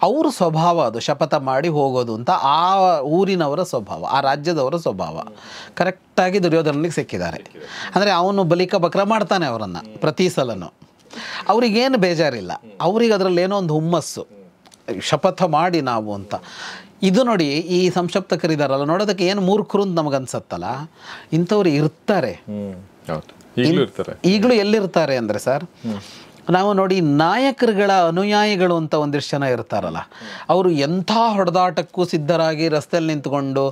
ಅವ್ರ ಸ್ವಭಾವ, ಅದು ಶಪಥ ಮಾಡಿ ಹೋಗೋದು ಅಂತ ಆ ಊರಿನವರ ಸ್ವಭಾವ, ಆ ರಾಜ್ಯದವರ ಸ್ವಭಾವ ಕರೆಕ್ಟಾಗಿ ದುರ್ಯೋಧನಿಗೆ ಸಿಕ್ಕಿದ್ದಾರೆ. ಅಂದರೆ ಅವನು ಬಲಿಕ ಬಕ್ರ ಮಾಡ್ತಾನೆ ಅವರನ್ನು ಪ್ರತಿ ಸಲನೂ. ಅವ್ರಿಗೇನು ಬೇಜಾರಿಲ್ಲ, ಅವ್ರಿಗೆ ಅದರಲ್ಲಿ ಏನೋ ಒಂದು ಹುಮ್ಮಸ್ಸು. ಶಪಥ ಮಾಡಿ ನಾವು ಅಂತ. ಇದು ನೋಡಿ, ಈ ಸಂಶಪ್ತಕರಿದಾರಲ್ಲ, ನೋಡೋದಕ್ಕೆ ಏನು ಮೂರ್ಖರು ಅಂತ ನಮಗನ್ಸತ್ತಲ್ಲ, ಇಂಥವ್ರು ಇರ್ತಾರೆ. ಈಗಲೂ ಎಲ್ಲಿರ್ತಾರೆ ಅಂದರೆ ಸರ್, ನಾವು ನೋಡಿ ನಾಯಕರುಗಳ ಅನುಯಾಯಿಗಳು ಅಂತ ಒಂದಿಷ್ಟು ಜನ ಇರ್ತಾರಲ್ಲ, ಅವರು ಎಂಥ ಹೊಡೆದಾಟಕ್ಕೂ ಸಿದ್ಧರಾಗಿ ರಸ್ತೆಯಲ್ಲಿ ನಿಂತ್ಕೊಂಡು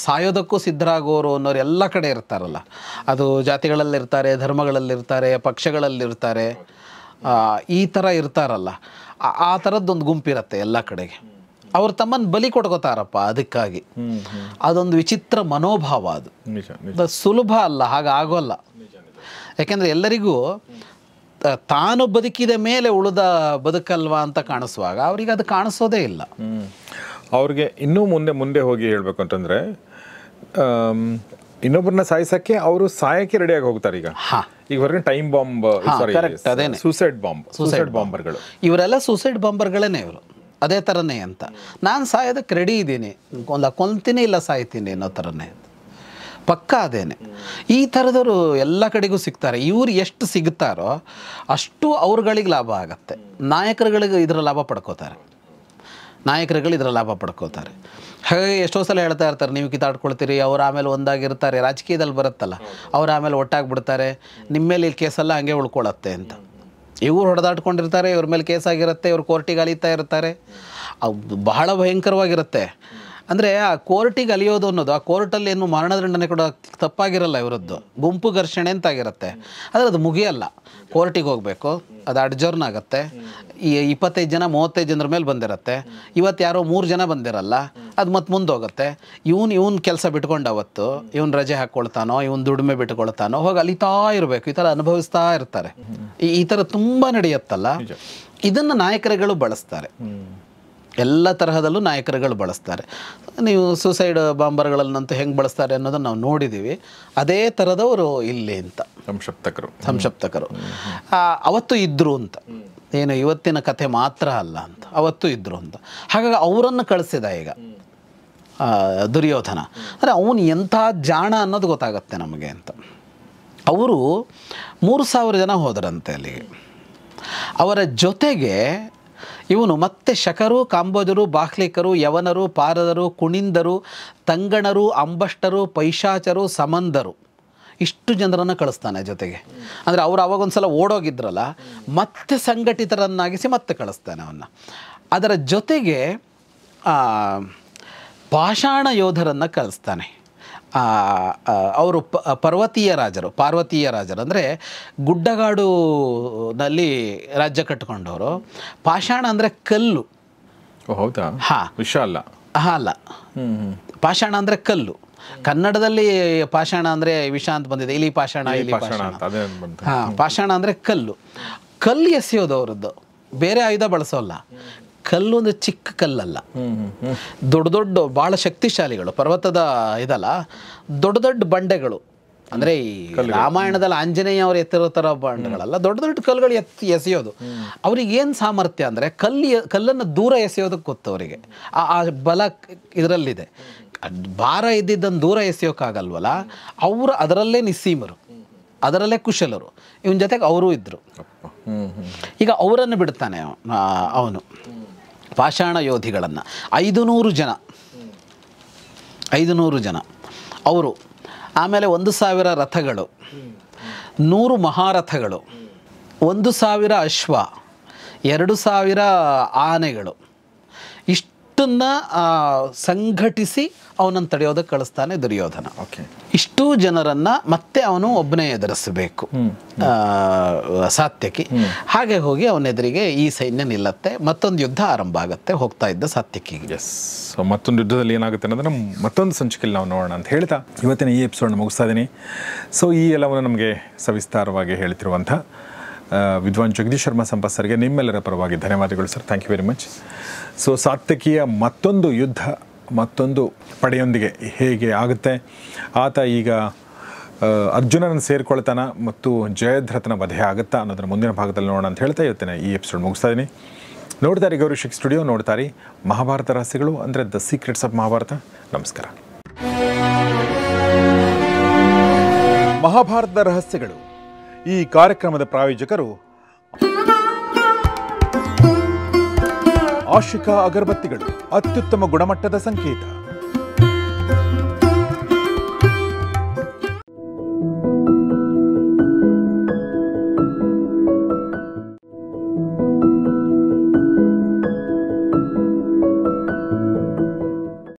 ಸಾಯೋದಕ್ಕೂ ಸಿದ್ಧರಾಗೋರು ಅನ್ನೋರು ಎಲ್ಲ ಕಡೆ ಇರ್ತಾರಲ್ಲ. ಅದು ಜಾತಿಗಳಲ್ಲಿರ್ತಾರೆ, ಧರ್ಮಗಳಲ್ಲಿರ್ತಾರೆ, ಪಕ್ಷಗಳಲ್ಲಿರ್ತಾರೆ, ಈ ಥರ ಇರ್ತಾರಲ್ಲ. ಆ ಥರದ್ದೊಂದು ಗುಂಪಿರುತ್ತೆ ಎಲ್ಲ ಕಡೆಗೆ. ಅವ್ರು ತಮ್ಮನ್ನು ಬಲಿ ಕೊಡ್ಕೋತಾರಪ್ಪ ಅದಕ್ಕಾಗಿ. ಅದೊಂದು ವಿಚಿತ್ರ ಮನೋಭಾವ. ಅದು ಸುಲಭ ಅಲ್ಲ, ಹಾಗಾಗೋಲ್ಲ. ಯಾಕೆಂದರೆ ಎಲ್ಲರಿಗೂ ತಾನು ಬದುಕಿದ ಮೇಲೆ ಉಳಿದ ಬದುಕಲ್ವಾ ಅಂತ ಕಾಣಿಸುವಾಗ ಅವ್ರಿಗೆ ಅದು ಕಾಣಿಸೋದೇ ಇಲ್ಲ. ಅವ್ರಿಗೆ ಇನ್ನೂ ಮುಂದೆ ಹೋಗಿ ಹೇಳ್ಬೇಕು ಅಂತಂದರೆ, ಇನ್ನೊಬ್ಬರನ್ನ ಸಾಯಿಸೋಕ್ಕೆ ಅವರು ಸಾಯಕ್ಕೆ ರೆಡಿಯಾಗಿ ಹೋಗ್ತಾರೆ. ಈಗ ಹೊರಗೆ ಟೈಮ್ ಬಾಂಬ್, ಸೂಸೈಡ್ ಬಾಂಬರ್ಗಳು, ಇವರೆಲ್ಲ ಸೂಸೈಡ್ ಬಾಂಬರ್ಗಳೇನೆ ಇವರು. ಅದೇ ಥರನೇ ಅಂತ, ನಾನು ಸಾಯೋದಕ್ಕೆ ರೆಡಿ ಇದ್ದೀನಿ, ಕೊಲ್ತೀನಿ ಇಲ್ಲ ಸಾಯ್ತೀನಿ ಅನ್ನೋ ಥರನೇ ಪಕ್ಕ ಅದೇನೆ. ಈ ಥರದವರು ಎಲ್ಲ ಕಡೆಗೂ ಸಿಗ್ತಾರೆ. ಇವ್ರು ಎಷ್ಟು ಸಿಗ್ತಾರೋ ಅಷ್ಟು ಅವ್ರುಗಳಿಗೆ ಲಾಭ ಆಗತ್ತೆ. ನಾಯಕರುಗಳಿಗೆ ಇದರ ಲಾಭ ಪಡ್ಕೋತಾರೆ. ಹಾಗಾಗಿ ಎಷ್ಟೋ ಸಲ ಹೇಳ್ತಾ ಇರ್ತಾರೆ, ನೀವು ಕಿತ್ತಾಡ್ಕೊಳ್ತೀರಿ, ಅವ್ರು ಆಮೇಲೆ ಒಂದಾಗಿರ್ತಾರೆ. ರಾಜಕೀಯದಲ್ಲಿ ಬರುತ್ತಲ್ಲ, ಅವ್ರು ಆಮೇಲೆ ಒಟ್ಟಾಗ್ಬಿಡ್ತಾರೆ, ನಿಮ್ಮ ಮೇಲೆ ಈ ಕೇಸೆಲ್ಲ ಹಂಗೆ ಉಳ್ಕೊಳ್ಳುತ್ತೆ ಅಂತ. ಇವ್ರು ಹೊಡೆದಾಡ್ಕೊಂಡಿರ್ತಾರೆ, ಇವ್ರ ಮೇಲೆ ಕೇಸ್ ಆಗಿರುತ್ತೆ, ಇವ್ರು ಕೋರ್ಟಿಗೆ ಅಲಿತಾ ಇರ್ತಾರೆ. ಬಹಳ ಭಯಂಕರವಾಗಿರುತ್ತೆ. ಅಂದರೆ ಆ ಕೋರ್ಟಿಗೆ ಅಲಿಯೋದು ಅನ್ನೋದು, ಆ ಕೋರ್ಟಲ್ಲಿ ಏನು ಮರಣದಂಡನೆ ಕೂಡ ತಪ್ಪಾಗಿರಲ್ಲ ಇವರದ್ದು, ಗುಂಪು ಘರ್ಷಣೆ ಅಂತಾಗಿರುತ್ತೆ. ಆದರೆ ಅದು ಮುಗಿಯಲ್ಲ, ಕೋರ್ಟಿಗೆ ಹೋಗಬೇಕು, ಅದು ಅಡ್ಜರ್ನ್ ಆಗುತ್ತೆ. ಈ 25 ಜನ 35 ಜನರ ಮೇಲೆ ಬಂದಿರುತ್ತೆ. ಇವತ್ತು ಯಾರೋ 3 ಜನ ಬಂದಿರಲ್ಲ, ಅದು ಮತ್ತೆ ಮುಂದೆ ಹೋಗುತ್ತೆ. ಇವನ್ ಕೆಲಸ ಬಿಟ್ಕೊಂಡು ಅವತ್ತು ಇವನು ರಜೆ ಹಾಕ್ಕೊಳ್ತಾನೋ, ಇವನು ದುಡಿಮೆ ಬಿಟ್ಕೊಳ್ತಾನೋ, ಹೋಗಿ ಅಲಿತಾ ಇರಬೇಕು. ಈ ಥರ ಅನುಭವಿಸ್ತಾ ಇರ್ತಾರೆ. ಈ ಥರ ತುಂಬ ನಡೆಯುತ್ತಲ್ಲ, ಇದನ್ನು ನಾಯಕರುಗಳು ಬಳಸ್ತಾರೆ. ಎಲ್ಲ ತರಹದಲ್ಲೂ ನಾಯಕರುಗಳು ಬಳಸ್ತಾರೆ. ನೀವು ಸೂಸೈಡ್ ಬಾಂಬರ್ಗಳನ್ನಂತೂ ಹೆಂಗೆ ಬಳಸ್ತಾರೆ ಅನ್ನೋದನ್ನು ನಾವು ನೋಡಿದ್ದೀವಿ. ಅದೇ ಥರದವರು ಇಲ್ಲಿ ಅಂತ ಸಂಶಪ್ತಕರು ಅವತ್ತು ಇದ್ದರು ಅಂತ. ಏನು ಇವತ್ತಿನ ಕಥೆ ಮಾತ್ರ ಅಲ್ಲ ಅಂತ, ಅವತ್ತು ಇದ್ದರು ಅಂತ. ಹಾಗಾಗಿ ಅವರನ್ನು ಕಳಿಸಿದ ಈಗ ದುರ್ಯೋಧನ. ಅಂದರೆ ಅವನು ಎಂಥ ಜಾಣ ಅನ್ನೋದು ಗೊತ್ತಾಗತ್ತೆ ನಮಗೆ ಅಂತ. ಅವರು 3000 ಜನ ಹೋದರಂತೆ ಅಲ್ಲಿಗೆ. ಅವರ ಜೊತೆಗೆ ಇವನು ಮತ್ತೆ ಶಕರು, ಕಾಂಬೋಜರು, ಬಾಹ್ಲಿಕರು, ಯವನರು, ಪಾರದರು, ಕುಣಿಂದರು, ತಂಗಣರು, ಅಂಬಷ್ಟರು, ಪೈಶಾಚರು, ಸಮಂದರು, ಇಷ್ಟು ಜನರನ್ನು ಕಳಿಸ್ತಾನೆ ಜೊತೆಗೆ. ಅಂದರೆ ಅವರು ಅವಾಗೊಂದ್ಸಲ ಓಡೋಗಿದ್ರಲ್ಲ, ಮತ್ತೆ ಸಂಘಟಿತರನ್ನಾಗಿಸಿ ಮತ್ತೆ ಕಳಿಸ್ತಾನೆ ಅವನ್ನ. ಅದರ ಜೊತೆಗೆ ಪಾಷಾಣ ಯೋಧರನ್ನು ಕಳಿಸ್ತಾನೆ. ಅವರು ಪಾರ್ವತೀಯ ರಾಜರು ಅಂದರೆ ಗುಡ್ಡಗಾಡುನಲ್ಲಿ ರಾಜ್ಯ ಕಟ್ಟಿಕೊಂಡವರು. ಪಾಷಾಣ ಅಂದರೆ ಕಲ್ಲು. ಹೌದಾ? ವಿಷ ಅಲ್ಲ. ಅಲ್ಲ, ಪಾಷಾಣ ಅಂದರೆ ಕಲ್ಲು. ಕನ್ನಡದಲ್ಲಿ ಪಾಷಾಣ ಅಂದರೆ ವಿಷ ಅಂತ ಬಂದಿದೆ, ಇಲ್ಲಿ ಪಾಷಾಣ. ಪಾಷಾಣ ಅಂದರೆ ಕಲ್ಲು. ಕಲ್ಲು ಎಸೆಯೋದು ಅವರದ್ದು, ಬೇರೆ ಆಯುಧ ಬಳಸೋಲ್ಲ. ಕಲ್ಲು ಒಂದು ಚಿಕ್ಕ ಕಲ್ಲಲ್ಲ, ದೊಡ್ಡ ದೊಡ್ಡ ಭಾಳ ಶಕ್ತಿಶಾಲಿಗಳು. ಪರ್ವತದ ಇದಲ್ಲ, ದೊಡ್ಡ ದೊಡ್ಡ ಬಂಡೆಗಳು. ಅಂದರೆ ಈ ರಾಮಾಯಣದಲ್ಲಿ ಆಂಜನೇಯ ಅವರು ಎತ್ತಿರೋ ಥರ ಬಂಡೆಗಳಲ್ಲ, ದೊಡ್ಡ ದೊಡ್ಡ ಕಲ್ಲುಗಳು ಎಸೆಯೋದು. ಅವ್ರಿಗೆ ಏನು ಸಾಮರ್ಥ್ಯ ಅಂದರೆ ಕಲ್ಲನ್ನು ದೂರ ಎಸೆಯೋದಕ್ಕೆ ಗೊತ್ತು ಅವರಿಗೆ. ಆ ಬಲ ಇದರಲ್ಲಿದೆ. ಭಾರ ಇದ್ದಿದ್ದನ್ನು ದೂರ ಎಸೆಯೋಕ್ಕಾಗಲ್ವಲ್ಲ, ಅವರು ಅದರಲ್ಲೇ ನಿಸ್ಸೀಮರು, ಅದರಲ್ಲೇ ಕುಶಲರು. ಇವನ ಜೊತೆಗೆ ಅವರೂ ಇದ್ದರು. ಈಗ ಅವರನ್ನು ಬಿಡ್ತಾನೆ ಅವನು, ಪಾಷಾಣ ಯೋಧಿಗಳನ್ನು 500 ಜನ ಅವರು. ಆಮೇಲೆ 1000 ರಥಗಳು, 100 ಮಹಾರಥಗಳು, 1000 ಅಶ್ವ, 2000 ಆನೆಗಳು, ಇಷ್ಟನ್ನು ಸಂಘಟಿಸಿ ಅವನನ್ನು ತಡೆಯೋದಕ್ಕೆ ಕಳಿಸ್ತಾನೆ ದುರ್ಯೋಧನ. ಇಷ್ಟೂ ಜನರನ್ನು ಮತ್ತೆ ಅವನು ಒಬ್ಬನೇ ಎದುರಿಸಬೇಕು ಸಾತ್ಯಕಿ. ಹಾಗೆ ಹೋಗಿ ಅವನೆದುರಿಗೆ ಈ ಸೈನ್ಯ ನಿಲ್ಲತ್ತೆ, ಮತ್ತೊಂದು ಯುದ್ಧ ಆರಂಭ ಆಗುತ್ತೆ ಹೋಗ್ತಾ ಇದ್ದ ಸಾತ್ಯಕಿಗೆ. ಮತ್ತೊಂದು ಯುದ್ಧದಲ್ಲಿ ಏನಾಗುತ್ತೆ ಅನ್ನೋದನ್ನ ಮತ್ತೊಂದು ಸಂಚಿಕೆಯಲ್ಲಿ ನಾವು ನೋಡೋಣ ಅಂತ ಹೇಳ್ತಾ ಇವತ್ತಿನ ಈ ಎಪಿಸೋಡ್ನ ಮುಗಿಸ್ತಾ ಇದ್ದೀನಿ. ಸೊ ಈ ಎಲ್ಲವನ್ನು ನಮಗೆ ಸವಿಸ್ತಾರವಾಗಿ ಹೇಳ್ತಿರುವಂಥ ವಿದ್ವಾನ್ ಜಗದೀಶ್ ಶರ್ಮಾ ಸಂಪತ್ ಸರ್ಗೆ ನಿಮ್ಮೆಲ್ಲರ ಪರವಾಗಿ ಧನ್ಯವಾದಗಳು sir. Thank you very much. So ಸಾತ್ಯಕಿಯ ಮತ್ತೊಂದು ಯುದ್ಧ ಮತ್ತೊಂದು ಪಡೆಯೊಂದಿಗೆ ಹೇಗೆ ಆಗುತ್ತೆ, ಆತ ಈಗ ಅರ್ಜುನನ ಸೇರ್ಕೊಳ್ತಾನ ಮತ್ತು ಜಯದ್ರಥನ ವಧೆ ಆಗುತ್ತಾ ಅನ್ನೋದರ ಮುಂದಿನ ಭಾಗದಲ್ಲಿ ನೋಡೋಣ ಅಂತ ಹೇಳ್ತಾ ಇವತ್ತಿನ ಈ ಎಪಿಸೋಡ್ ಮುಗಿಸ್ತಾ ಇದ್ದೀನಿ. ನೋಡ್ತಾರೆ ಗೌರಿಶಿಕ್ ಸ್ಟುಡಿಯೋ, ನೋಡ್ತಾರೆ ಮಹಾಭಾರತ ರಹಸ್ಯಗಳು, ಅಂದರೆ ದ ಸೀಕ್ರೆಟ್ಸ್ ಆಫ್ ಮಹಾಭಾರತ. ನಮಸ್ಕಾರ. ಮಹಾಭಾರತದ ರಹಸ್ಯಗಳು ಈ ಕಾರ್ಯಕ್ರಮದ ಪ್ರಾಯೋಜಕರು ಆಶಿಕಾ ಅಗರಬತ್ತಿಗಳು ಅತ್ಯುತ್ತಮ ಗುಣಮಟ್ಟದ ಸಂಕೇತ.